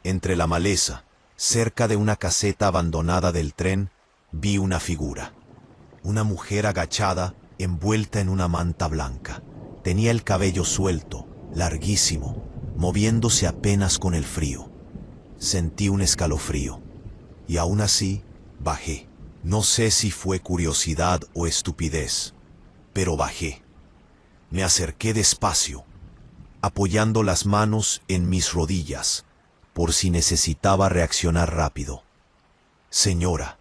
Entre la maleza, cerca de una caseta abandonada del tren, vi una figura. Una mujer agachada, envuelta en una manta blanca. Tenía el cabello suelto, larguísimo, moviéndose apenas con el frío. Sentí un escalofrío, y aún así bajé. No sé si fue curiosidad o estupidez, pero bajé. Me acerqué despacio, apoyando las manos en mis rodillas, por si necesitaba reaccionar rápido. «Señora»,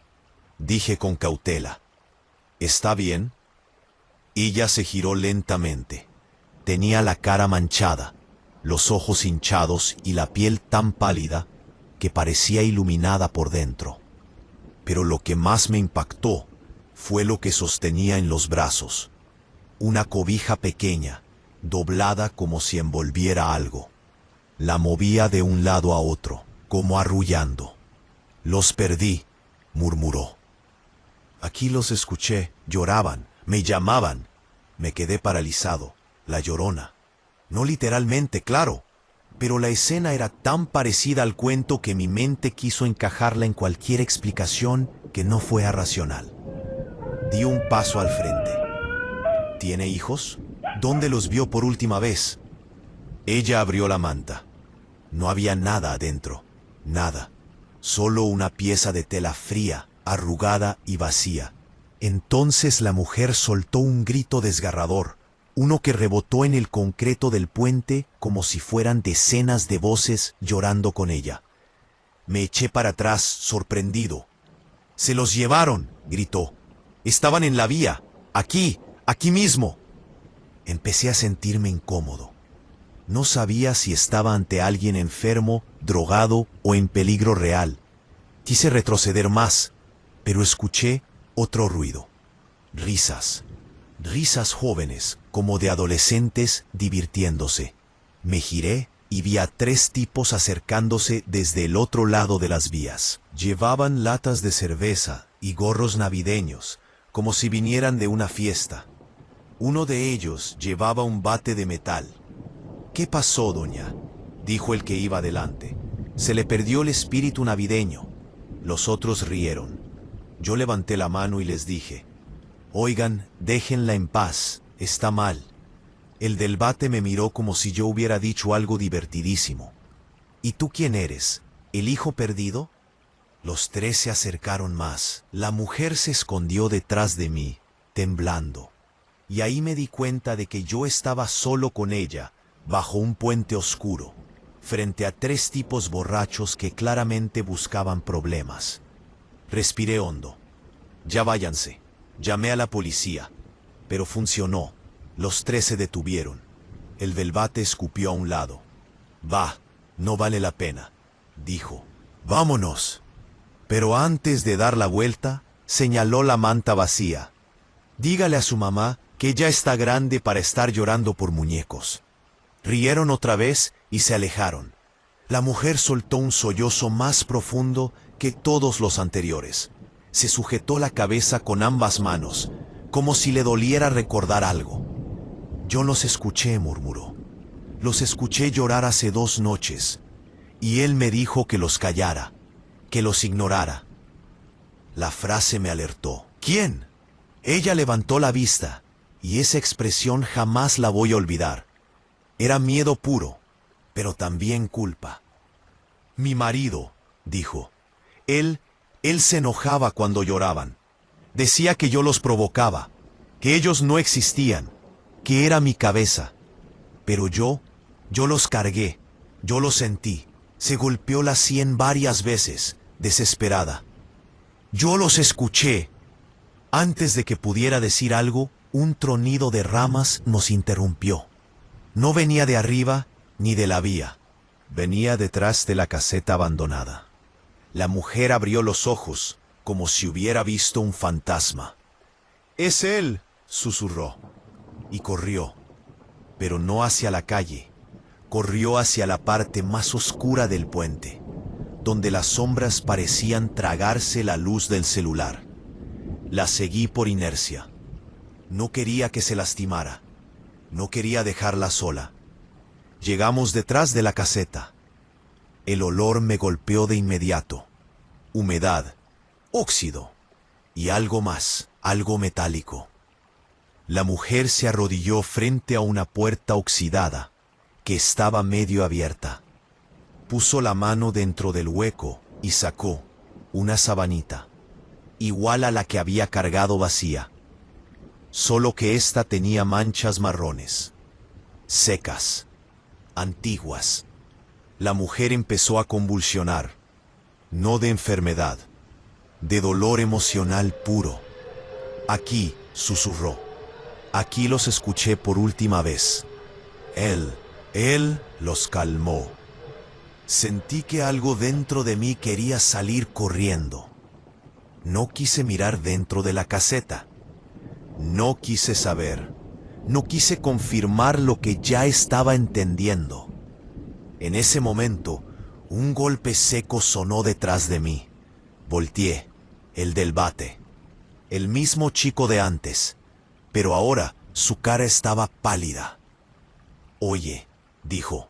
dije con cautela, «¿está bien?» Ella se giró lentamente. Tenía la cara manchada, los ojos hinchados y la piel tan pálida que parecía iluminada por dentro. Pero lo que más me impactó fue lo que sostenía en los brazos. Una cobija pequeña, doblada como si envolviera algo. La movía de un lado a otro, como arrullando. «Los perdí», murmuró. Aquí los escuché, lloraban, me llamaban. Me quedé paralizado. La Llorona. No literalmente, claro, pero la escena era tan parecida al cuento que mi mente quiso encajarla en cualquier explicación que no fuera racional. Di un paso al frente. «¿Tiene hijos? ¿Dónde los vio por última vez?» Ella abrió la manta. No había nada adentro, nada. Solo una pieza de tela fría, arrugada y vacía. Entonces la mujer soltó un grito desgarrador, uno que rebotó en el concreto del puente como si fueran decenas de voces llorando con ella. Me eché para atrás, sorprendido. «¡Se los llevaron!», gritó. «Estaban en la vía, aquí mismo». Empecé a sentirme incómodo. No sabía si estaba ante alguien enfermo, drogado o en peligro real. Quise retroceder más, pero escuché otro ruido. Risas. Risas jóvenes, como de adolescentes divirtiéndose. Me giré y vi a 3 tipos acercándose desde el otro lado de las vías. Llevaban latas de cerveza y gorros navideños, como si vinieran de una fiesta. Uno de ellos llevaba un bate de metal. «¿Qué pasó, doña?», dijo el que iba delante. «Se le perdió el espíritu navideño». Los otros rieron. Yo levanté la mano y les dije: «Oigan, déjenla en paz, está mal». El del bate me miró como si yo hubiera dicho algo divertidísimo. «¿Y tú quién eres? ¿El hijo perdido?». Los 3 se acercaron más. La mujer se escondió detrás de mí, temblando. Y ahí me di cuenta de que yo estaba solo con ella, bajo un puente oscuro, frente a 3 tipos borrachos que claramente buscaban problemas. Respiré hondo. Ya váyanse. Llamé a la policía, pero funcionó. Los 3 se detuvieron. El Velbate escupió a un lado. Va, no vale la pena, dijo. Vámonos. Pero antes de dar la vuelta, señaló la manta vacía. Dígale a su mamá que ya está grande para estar llorando por muñecos. Rieron otra vez y se alejaron. La mujer soltó un sollozo más profundo que todos los anteriores. Se sujetó la cabeza con ambas manos, como si le doliera recordar algo. Yo los escuché, murmuró. Los escuché llorar hace 2 noches, y él me dijo que los callara, que los ignorara. La frase me alertó. ¿Quién? Ella levantó la vista, y esa expresión jamás la voy a olvidar. Era miedo puro, pero también culpa. Mi marido, dijo. Él se enojaba cuando lloraban. Decía que yo los provocaba, que ellos no existían, que era mi cabeza. Pero yo los cargué, yo los sentí. Se golpeó la sien varias veces, desesperada. Yo los escuché. Antes de que pudiera decir algo, un tronido de ramas nos interrumpió. No venía de arriba ni de la vía. Venía detrás de la caseta abandonada. La mujer abrió los ojos, como si hubiera visto un fantasma. «¡Es él!», susurró. Y corrió. Pero no hacia la calle. Corrió hacia la parte más oscura del puente, donde las sombras parecían tragarse la luz del celular. La seguí por inercia. No quería que se lastimara. No quería dejarla sola. Llegamos detrás de la caseta. El olor me golpeó de inmediato. Humedad, óxido y algo más, algo metálico. La mujer se arrodilló frente a una puerta oxidada que estaba medio abierta. Puso la mano dentro del hueco y sacó una sabanita, igual a la que había cargado vacía, solo que ésta tenía manchas marrones, secas, antiguas. La mujer empezó a convulsionar, no de enfermedad, de dolor emocional puro. Aquí, susurró, aquí los escuché por última vez. Él los calmó. Sentí que algo dentro de mí quería salir corriendo. No quise mirar dentro de la caseta. No quise saber. No quise confirmar lo que ya estaba entendiendo. En ese momento, un golpe seco sonó detrás de mí. Volteé, el del bate. El mismo chico de antes, pero ahora su cara estaba pálida. Oye, dijo,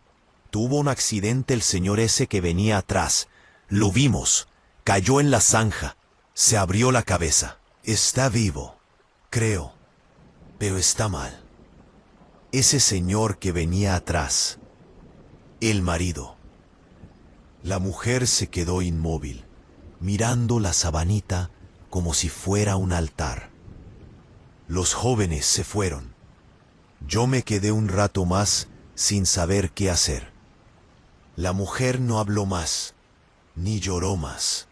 tuvo un accidente el señor ese que venía atrás. Lo vimos, cayó en la zanja, se abrió la cabeza. Está vivo, creo, pero está mal. Ese señor que venía atrás, el marido. La mujer se quedó inmóvil, mirando la sabanita como si fuera un altar. Los jóvenes se fueron. Yo me quedé un rato más sin saber qué hacer. La mujer no habló más, ni lloró más.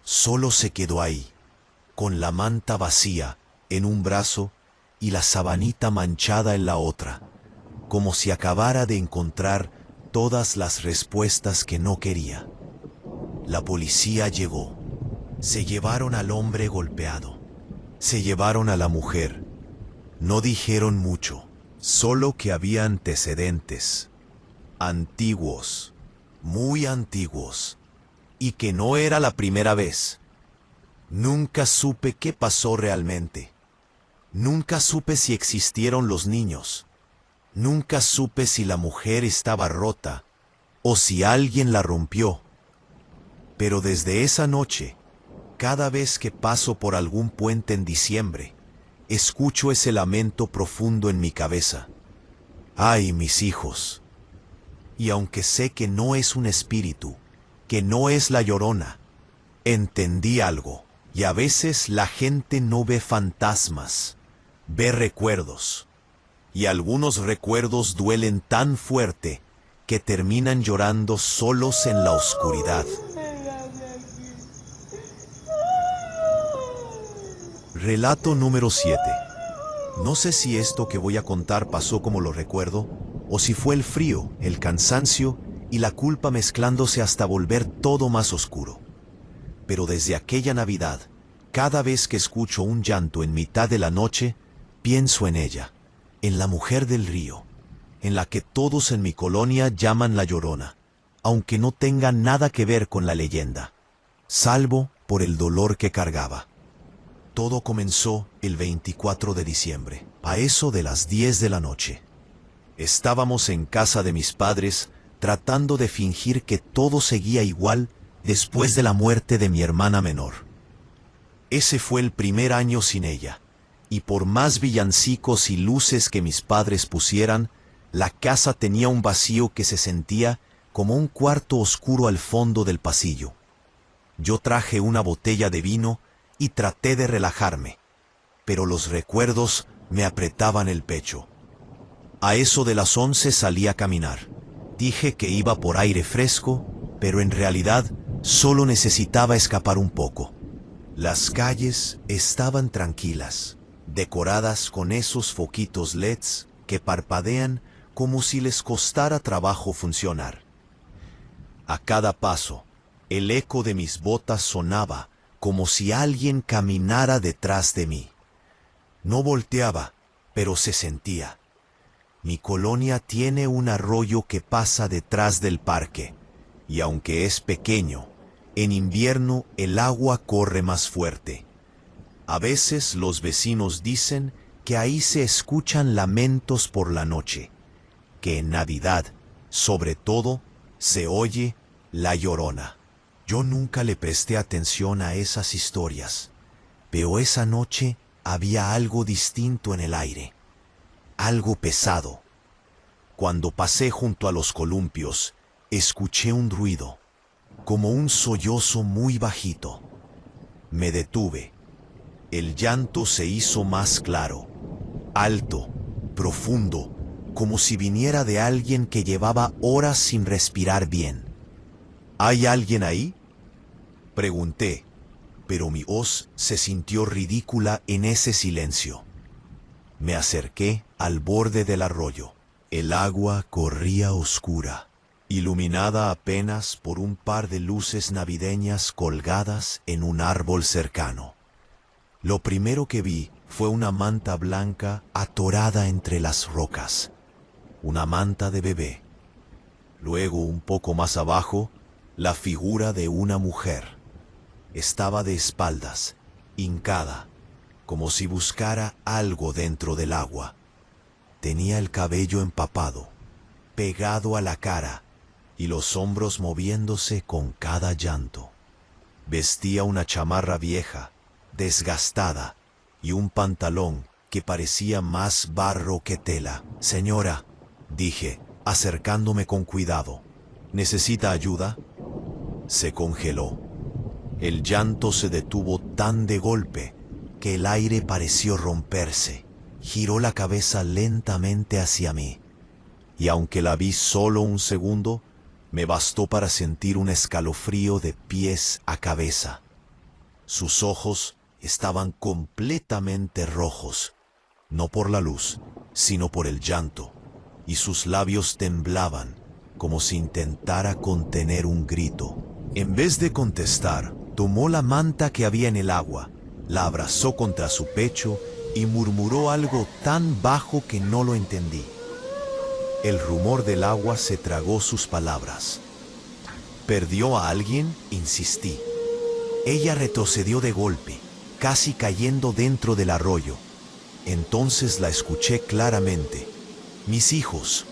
Solo se quedó ahí, con la manta vacía en un brazo y la sabanita manchada en la otra, como si acabara de encontrar todas las respuestas que no quería. La policía llegó. Se llevaron al hombre golpeado. Se llevaron a la mujer. No dijeron mucho, solo que había antecedentes. Antiguos, muy antiguos, y que no era la primera vez. Nunca supe qué pasó realmente. Nunca supe si existieron los niños. Nunca supe si la mujer estaba rota o si alguien la rompió. Pero desde esa noche, cada vez que paso por algún puente en diciembre, escucho ese lamento profundo en mi cabeza. ¡Ay, mis hijos! Y aunque sé que no es un espíritu, que no es la Llorona, entendí algo. Y a veces la gente no ve fantasmas, ve recuerdos. Y algunos recuerdos duelen tan fuerte que terminan llorando solos en la oscuridad. Relato número 7. No sé si esto que voy a contar pasó como lo recuerdo, o si fue el frío, el cansancio y la culpa mezclándose hasta volver todo más oscuro. Pero desde aquella Navidad, cada vez que escucho un llanto en mitad de la noche, pienso en ella, en la mujer del río, en la que todos en mi colonia llaman la Llorona, aunque no tenga nada que ver con la leyenda, salvo por el dolor que cargaba. Todo comenzó el 24 de diciembre, a eso de las 10 de la noche. Estábamos en casa de mis padres tratando de fingir que todo seguía igual después de la muerte de mi hermana menor. Ese fue el primer año sin ella, y por más villancicos y luces que mis padres pusieran, la casa tenía un vacío que se sentía como un cuarto oscuro al fondo del pasillo. Yo traje una botella de vino y traté de relajarme, pero los recuerdos me apretaban el pecho. A eso de las 11 salí a caminar. Dije que iba por aire fresco, pero en realidad solo necesitaba escapar un poco. Las calles estaban tranquilas, decoradas con esos foquitos LEDs que parpadean como si les costara trabajo funcionar. A cada paso, el eco de mis botas sonaba como si alguien caminara detrás de mí. No volteaba, pero se sentía. Mi colonia tiene un arroyo que pasa detrás del parque, y aunque es pequeño, en invierno el agua corre más fuerte. A veces los vecinos dicen que ahí se escuchan lamentos por la noche, que en Navidad, sobre todo, se oye la Llorona. Yo nunca le presté atención a esas historias, pero esa noche había algo distinto en el aire, algo pesado. Cuando pasé junto a los columpios, escuché un ruido, como un sollozo muy bajito. Me detuve. El llanto se hizo más claro, alto, profundo, como si viniera de alguien que llevaba horas sin respirar bien. ¿Hay alguien ahí?, pregunté, pero mi voz se sintió ridícula en ese silencio. Me acerqué al borde del arroyo. El agua corría oscura, iluminada apenas por un par de luces navideñas colgadas en un árbol cercano. Lo primero que vi fue una manta blanca atorada entre las rocas, una manta de bebé. Luego, un poco más abajo, la figura de una mujer. Estaba de espaldas, hincada, como si buscara algo dentro del agua. Tenía el cabello empapado, pegado a la cara, y los hombros moviéndose con cada llanto. Vestía una chamarra vieja, desgastada, y un pantalón que parecía más barro que tela. «Señora», dije, acercándome con cuidado, «¿necesita ayuda?». Se congeló. El llanto se detuvo tan de golpe que el aire pareció romperse. Giró la cabeza lentamente hacia mí, y aunque la vi solo un segundo, me bastó para sentir un escalofrío de pies a cabeza. Sus ojos estaban completamente rojos, no por la luz, sino por el llanto, y sus labios temblaban como si intentara contener un grito. En vez de contestar, tomó la manta que había en el agua, la abrazó contra su pecho y murmuró algo tan bajo que no lo entendí. El rumor del agua se tragó sus palabras. ¿Perdió a alguien?, insistí. Ella retrocedió de golpe, casi cayendo dentro del arroyo. Entonces la escuché claramente. «Mis hijos»,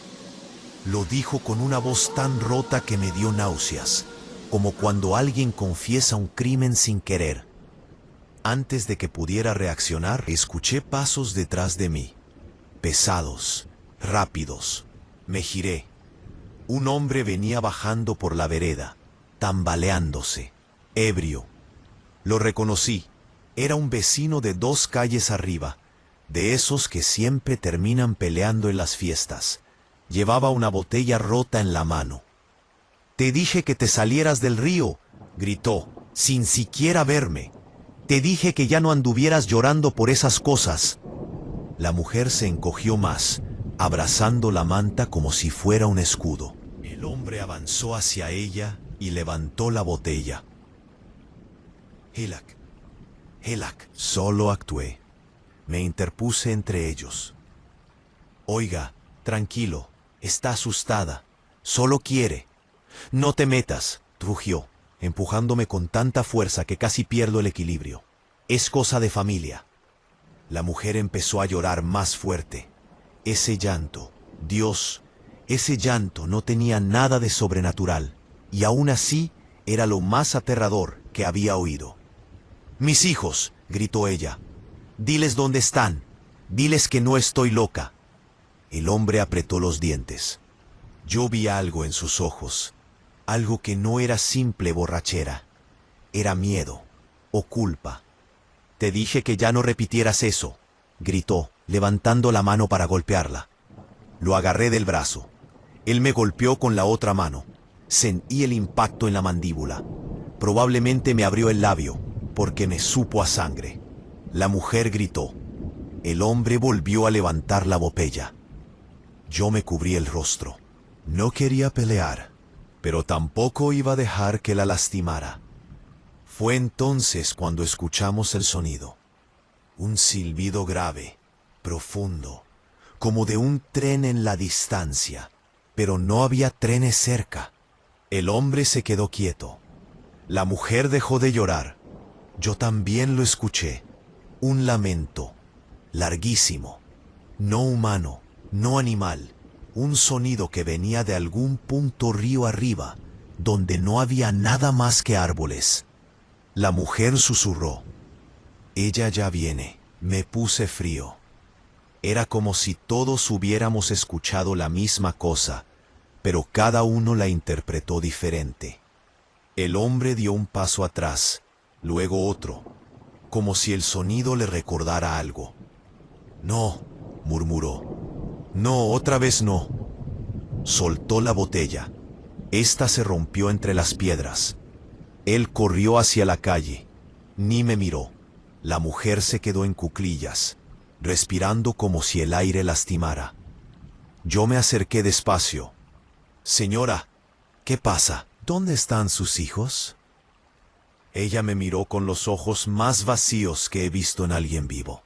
lo dijo con una voz tan rota que me dio náuseas, como cuando alguien confiesa un crimen sin querer. Antes de que pudiera reaccionar, escuché pasos detrás de mí, pesados, rápidos. Me giré. Un hombre venía bajando por la vereda, tambaleándose, ebrio. Lo reconocí, Era un vecino de 2 calles arriba, de esos que siempre terminan peleando en las fiestas. Llevaba una botella rota en la mano. «Te dije que te salieras del río», gritó, sin siquiera verme. «Te dije que ya no anduvieras llorando por esas cosas». La mujer se encogió más, abrazando la manta como si fuera un escudo. El hombre avanzó hacia ella y levantó la botella. «Hilak, Hilak», solo actué. Me interpuse entre ellos. «Oiga, tranquilo, está asustada, solo quiere». «No te metas», rugió, empujándome con tanta fuerza que casi pierdo el equilibrio. «Es cosa de familia». La mujer empezó a llorar más fuerte. Ese llanto, Dios, ese llanto no tenía nada de sobrenatural, y aún así era lo más aterrador que había oído. «Mis hijos», gritó ella, «diles dónde están, diles que no estoy loca». El hombre apretó los dientes. Yo vi algo en sus ojos, algo que no era simple borrachera, era miedo o culpa. «Te dije que ya no repitieras eso», gritó, levantando la mano para golpearla. Lo agarré del brazo. Él me golpeó con la otra mano. Sentí el impacto en la mandíbula. Probablemente me abrió el labio, porque me supo a sangre. La mujer gritó. El hombre volvió a levantar la botella. Yo me cubrí el rostro. No quería pelear, pero tampoco iba a dejar que la lastimara. Fue entonces cuando escuchamos el sonido. Un silbido grave, profundo, como de un tren en la distancia, pero no había trenes cerca. El hombre se quedó quieto. La mujer dejó de llorar. Yo también lo escuché. Un lamento, larguísimo, no humano, no animal, un sonido que venía de algún punto río arriba, donde no había nada más que árboles. La mujer susurró. «Ella ya viene». Me puse frío. Era como si todos hubiéramos escuchado la misma cosa, pero cada uno la interpretó diferente. El hombre dio un paso atrás, luego otro, como si el sonido le recordara algo. «No», murmuró. «No, otra vez no». Soltó la botella. Esta se rompió entre las piedras. Él corrió hacia la calle. Ni me miró. La mujer se quedó en cuclillas, respirando como si el aire lastimara. Yo me acerqué despacio. «Señora, ¿qué pasa? ¿Dónde están sus hijos?» Ella me miró con los ojos más vacíos que he visto en alguien vivo.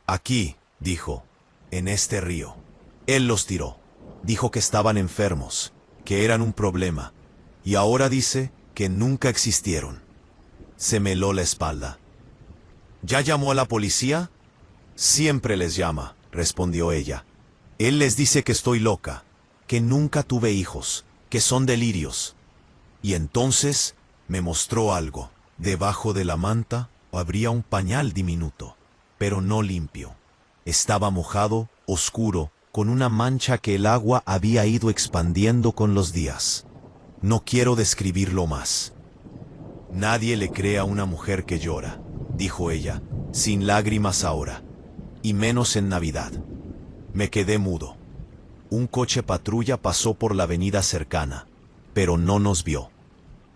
«Aquí», dijo, «en este río». Él los tiró. Dijo que estaban enfermos, que eran un problema, y ahora dice que nunca existieron. Se me heló la espalda. «¿Ya llamó a la policía?» «Siempre les llama», respondió ella. «Él les dice que estoy loca, que nunca tuve hijos, que son delirios». Y entonces me mostró algo. Debajo de la manta habría un pañal diminuto, pero no limpio. Estaba mojado, oscuro, con una mancha que el agua había ido expandiendo con los días. No quiero describirlo más. «Nadie le cree a una mujer que llora», dijo ella, sin lágrimas ahora, y menos en Navidad. Me quedé mudo. Un coche patrulla pasó por la avenida cercana, pero no nos vio.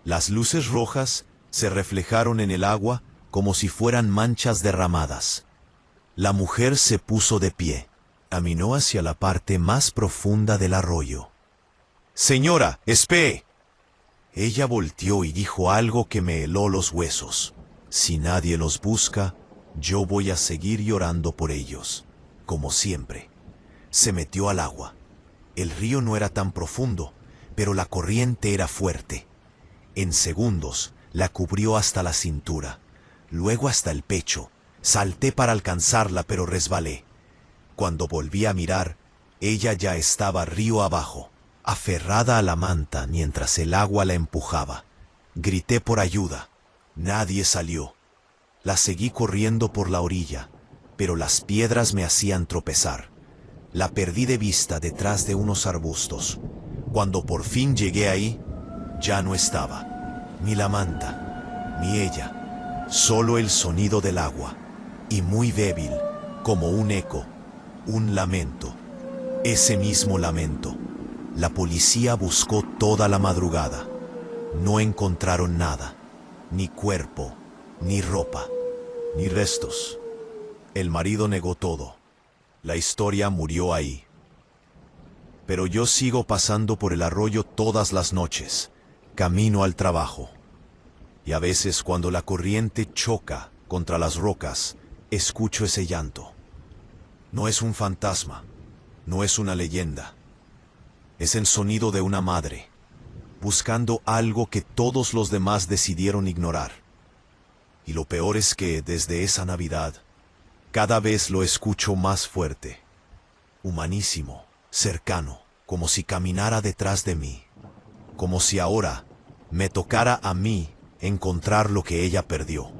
Las luces rojas se reflejaron en el agua como si fueran manchas derramadas. La mujer se puso de pie. Caminó hacia la parte más profunda del arroyo. «Señora, espere». Ella volteó y dijo algo que me heló los huesos. «Si nadie los busca, yo voy a seguir llorando por ellos, como siempre». Se metió al agua. El río no era tan profundo, pero la corriente era fuerte. En segundos la cubrió hasta la cintura, luego hasta el pecho. Salté para alcanzarla, pero resbalé. Cuando volví a mirar, ella ya estaba río abajo, aferrada a la manta mientras el agua la empujaba. Grité por ayuda. Nadie salió. La seguí corriendo por la orilla, pero las piedras me hacían tropezar. La perdí de vista detrás de unos arbustos. Cuando por fin llegué ahí, ya no estaba. Ni la manta, ni ella. Solo el sonido del agua, y muy débil, como un eco, un lamento. Ese mismo lamento. La policía buscó toda la madrugada. No encontraron nada, ni cuerpo, ni ropa, ni restos. El marido negó todo. La historia murió ahí. Pero yo sigo pasando por el arroyo todas las noches, camino al trabajo. Y a veces cuando la corriente choca contra las rocas, escucho ese llanto. No es un fantasma, no es una leyenda. Es el sonido de una madre, buscando algo que todos los demás decidieron ignorar. Y lo peor es que desde esa Navidad, cada vez lo escucho más fuerte, humanísimo, cercano, como si caminara detrás de mí, como si ahora me tocara a mí encontrar lo que ella perdió.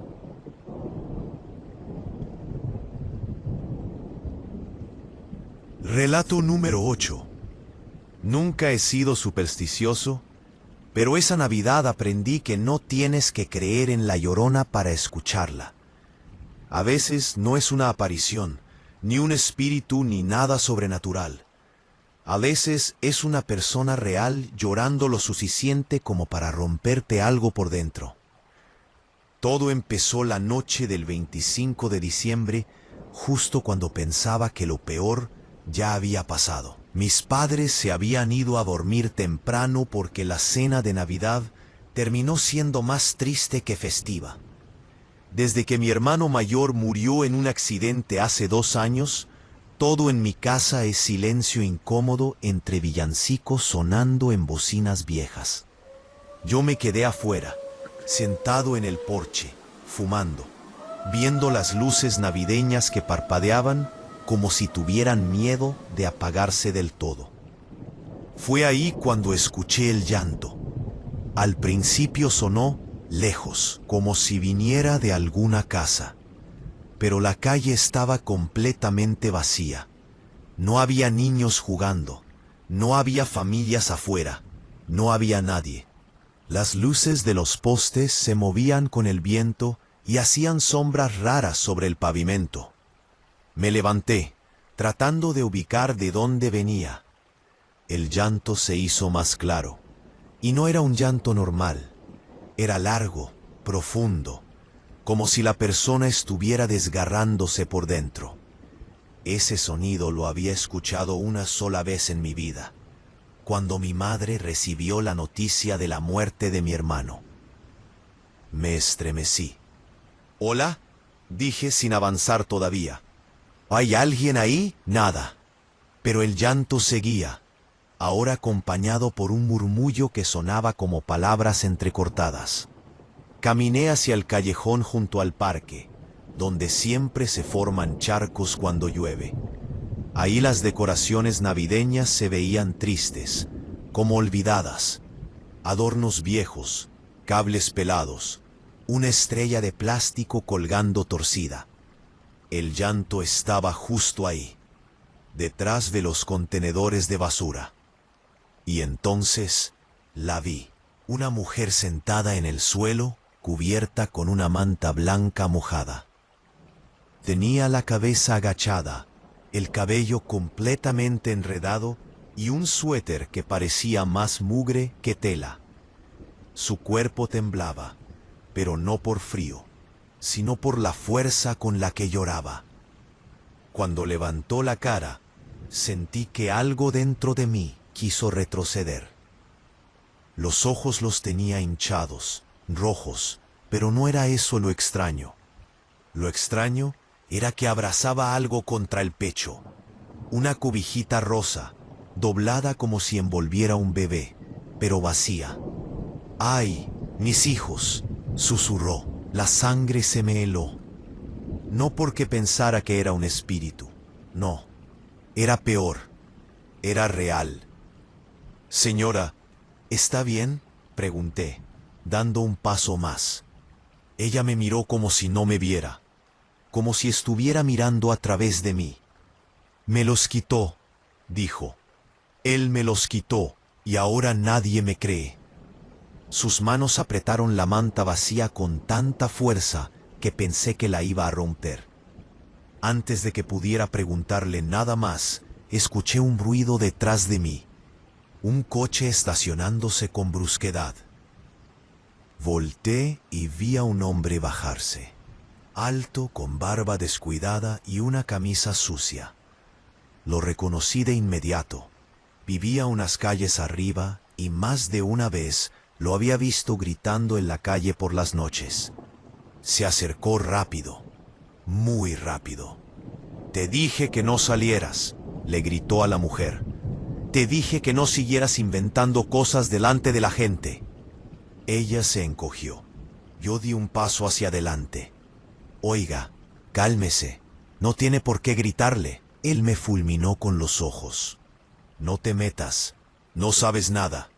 Relato número 8. Nunca he sido supersticioso, pero esa Navidad aprendí que no tienes que creer en la Llorona para escucharla. A veces no es una aparición, ni un espíritu, ni nada sobrenatural. A veces es una persona real llorando lo suficiente como para romperte algo por dentro. Todo empezó la noche del 25 de diciembre, justo cuando pensaba que lo peor ya había pasado. Mis padres se habían ido a dormir temprano porque la cena de Navidad terminó siendo más triste que festiva. Desde que mi hermano mayor murió en un accidente hace 2 años, todo en mi casa es silencio incómodo entre villancicos sonando en bocinas viejas. Yo me quedé afuera, sentado en el porche, fumando, viendo las luces navideñas que parpadeaban como si tuvieran miedo de apagarse del todo. Fue ahí cuando escuché el llanto. Al principio sonó lejos, como si viniera de alguna casa. Pero la calle estaba completamente vacía. No había niños jugando, no había familias afuera, no había nadie. Las luces de los postes se movían con el viento y hacían sombras raras sobre el pavimento. Me levanté, tratando de ubicar de dónde venía. El llanto se hizo más claro, y no era un llanto normal. Era largo, profundo, como si la persona estuviera desgarrándose por dentro. Ese sonido lo había escuchado una sola vez en mi vida, cuando mi madre recibió la noticia de la muerte de mi hermano. Me estremecí. «¿Hola?», dije sin avanzar todavía. «¿Hay alguien ahí?». Nada. Pero el llanto seguía, ahora acompañado por un murmullo que sonaba como palabras entrecortadas. Caminé hacia el callejón junto al parque, donde siempre se forman charcos cuando llueve. Ahí las decoraciones navideñas se veían tristes, como olvidadas. Adornos viejos, cables pelados, una estrella de plástico colgando torcida. El llanto estaba justo ahí, detrás de los contenedores de basura. Y entonces la vi, una mujer sentada en el suelo, cubierta con una manta blanca mojada. Tenía la cabeza agachada, el cabello completamente enredado y un suéter que parecía más mugre que tela. Su cuerpo temblaba, pero no por frío, sino por la fuerza con la que lloraba. Cuando levantó la cara, sentí que algo dentro de mí quiso retroceder. Los ojos los tenía hinchados, rojos, pero no era eso lo extraño. Lo extraño era que abrazaba algo contra el pecho, una cobijita rosa, doblada como si envolviera un bebé, pero vacía. «¡Ay, mis hijos!», susurró. La sangre se me heló. No porque pensara que era un espíritu, no, era peor, era real. «Señora, ¿está bien?», pregunté, dando un paso más. Ella me miró como si no me viera, como si estuviera mirando a través de mí. «Me los quitó», dijo. «Él me los quitó y ahora nadie me cree». Sus manos apretaron la manta vacía con tanta fuerza que pensé que la iba a romper. Antes de que pudiera preguntarle nada más, escuché un ruido detrás de mí. Un coche estacionándose con brusquedad. Volté y vi a un hombre bajarse, alto, con barba descuidada y una camisa sucia. Lo reconocí de inmediato. Vivía unas calles arriba y más de una vez lo había visto gritando en la calle por las noches. Se acercó rápido, muy rápido. «Te dije que no salieras», le gritó a la mujer. «Te dije que no siguieras inventando cosas delante de la gente». Ella se encogió. Yo di un paso hacia adelante. «Oiga, cálmese. No tiene por qué gritarle». Él me fulminó con los ojos. «No te metas. No sabes nada».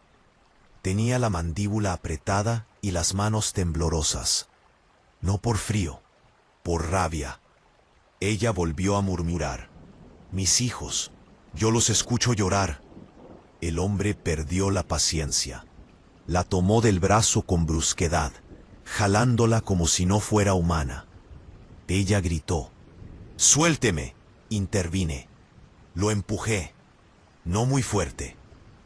Tenía la mandíbula apretada y las manos temblorosas. No por frío, por rabia. Ella volvió a murmurar. «Mis hijos. Yo los escucho llorar». El hombre perdió la paciencia. La tomó del brazo con brusquedad, jalándola como si no fuera humana. Ella gritó. «¡Suélteme!», intervine. Lo empujé, no muy fuerte,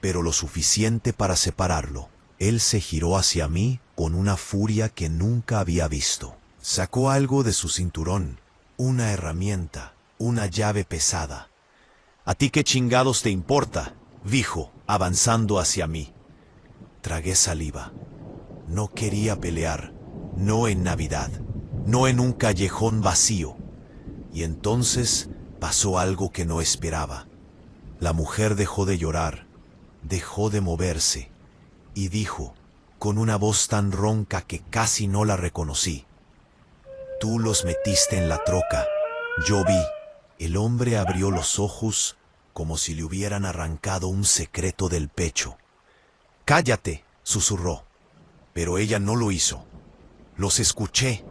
pero lo suficiente para separarlo. Él se giró hacia mí con una furia que nunca había visto. Sacó algo de su cinturón, una herramienta, una llave pesada. «¿A ti qué chingados te importa?», dijo, avanzando hacia mí. Tragué saliva. No quería pelear, no en Navidad, no en un callejón vacío. Y entonces pasó algo que no esperaba. La mujer dejó de llorar, dejó de moverse, y dijo, con una voz tan ronca que casi no la reconocí: «Tú los metiste en la troca». Yo vi. El hombre abrió los ojos como si le hubieran arrancado un secreto del pecho. «Cállate», susurró. Pero ella no lo hizo. «Los escuché.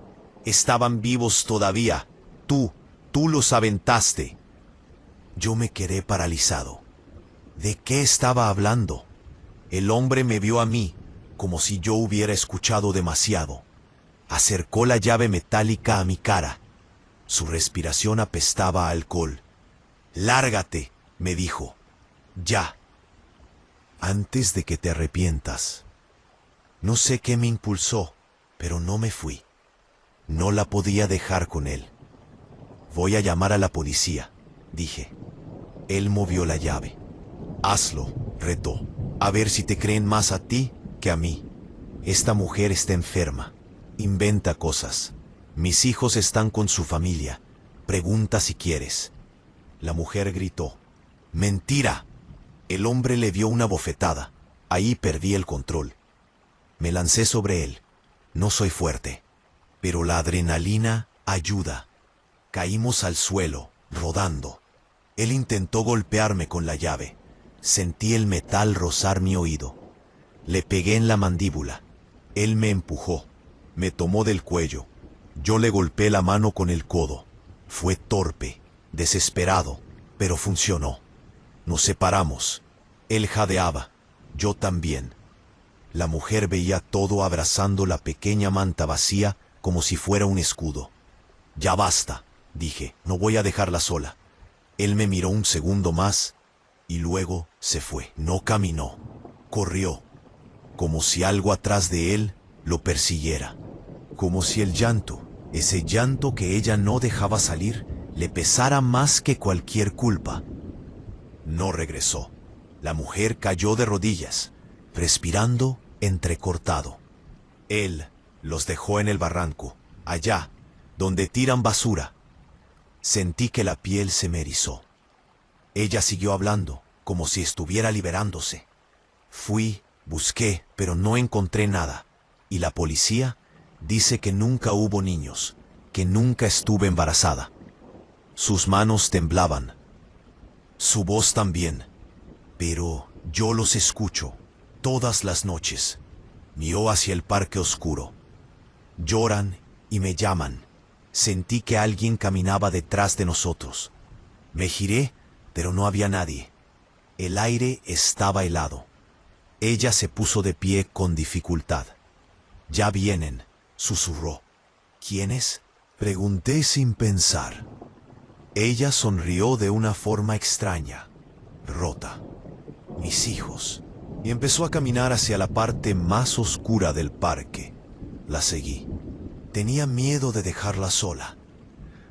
Estaban vivos todavía. Tú los aventaste». Yo me quedé paralizado. ¿De qué estaba hablando? El hombre me vio a mí, como si yo hubiera escuchado demasiado. Acercó la llave metálica a mi cara. Su respiración apestaba a alcohol. «Lárgate», me dijo. «Ya. Antes de que te arrepientas». No sé qué me impulsó, pero no me fui. No la podía dejar con él. «Voy a llamar a la policía», dije. Él movió la llave. «Hazlo», retó. «A ver si te creen más a ti que a mí. Esta mujer está enferma. Inventa cosas. Mis hijos están con su familia. Pregunta si quieres». La mujer gritó. «¡Mentira!». El hombre le dio una bofetada. Ahí perdí el control. Me lancé sobre él. No soy fuerte, pero la adrenalina ayuda. Caímos al suelo, rodando. Él intentó golpearme con la llave. Sentí el metal rozar mi oído. Le pegué en la mandíbula. Él me empujó. Me tomó del cuello. Yo le golpeé la mano con el codo. Fue torpe, desesperado, pero funcionó. Nos separamos. Él jadeaba. Yo también. La mujer veía todo abrazando la pequeña manta vacía como si fuera un escudo. «Ya basta», dije. «No voy a dejarla sola». Él me miró un segundo más y luego se fue. No caminó, corrió, como si algo atrás de él lo persiguiera. Como si el llanto, ese llanto que ella no dejaba salir, le pesara más que cualquier culpa. No regresó. La mujer cayó de rodillas, respirando entrecortado. Él los dejó en el barranco, allá, donde tiran basura. Sentí que la piel se me erizó. Ella siguió hablando, como si estuviera liberándose. Fui, busqué, pero no encontré nada. Y la policía dice que nunca hubo niños, que nunca estuve embarazada. Sus manos temblaban. Su voz también. Pero yo los escucho, todas las noches. Miró hacia el parque oscuro. Lloran y me llaman. Sentí que alguien caminaba detrás de nosotros. Me giré, pero no había nadie. El aire estaba helado. Ella se puso de pie con dificultad. «Ya vienen», susurró. ¿Quiénes? Pregunté sin pensar. Ella sonrió de una forma extraña, rota. Mis hijos. Y empezó a caminar hacia la parte más oscura del parque. La seguí. Tenía miedo de dejarla sola.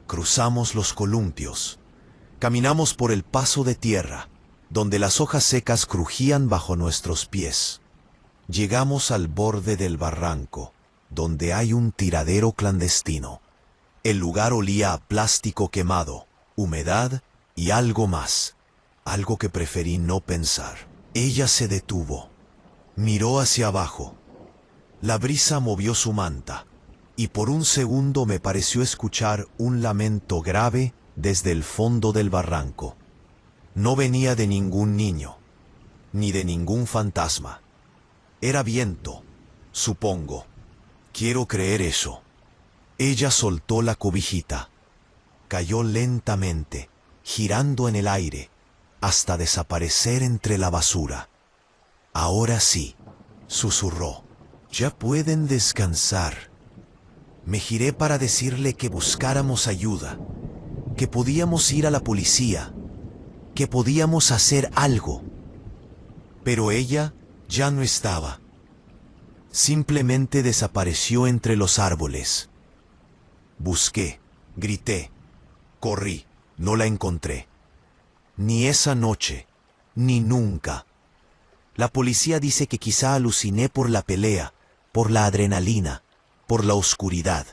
Cruzamos los columpios. Caminamos por el paso de tierra, donde las hojas secas crujían bajo nuestros pies. Llegamos al borde del barranco, donde hay un tiradero clandestino. El lugar olía a plástico quemado, humedad y algo más, algo que preferí no pensar. Ella se detuvo, miró hacia abajo. La brisa movió su manta, y por un segundo me pareció escuchar un lamento grave desde el fondo del barranco. No venía de ningún niño, ni de ningún fantasma. Era viento, supongo. Quiero creer eso. Ella soltó la cobijita. Cayó lentamente, girando en el aire, hasta desaparecer entre la basura. Ahora sí, susurró. Ya pueden descansar. Me giré para decirle que buscáramos ayuda, que podíamos ir a la policía, que podíamos hacer algo. Pero ella ya no estaba. Simplemente desapareció entre los árboles. Busqué, grité, corrí, no la encontré. Ni esa noche, ni nunca. La policía dice que quizá aluciné por la pelea, por la adrenalina, por la oscuridad.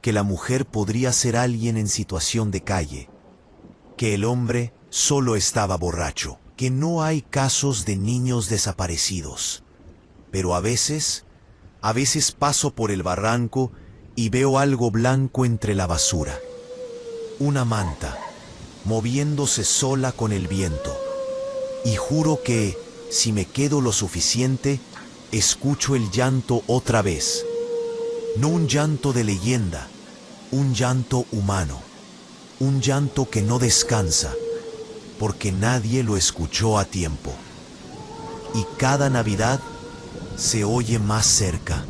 Que la mujer podría ser alguien en situación de calle. Que el hombre solo estaba borracho. Que no hay casos de niños desaparecidos. Pero a veces paso por el barranco y veo algo blanco entre la basura. Una manta, moviéndose sola con el viento. Y juro que, si me quedo lo suficiente, escucho el llanto otra vez. No un llanto de leyenda, un llanto humano. Un llanto que no descansa, porque nadie lo escuchó a tiempo. Y cada Navidad se oye más cerca.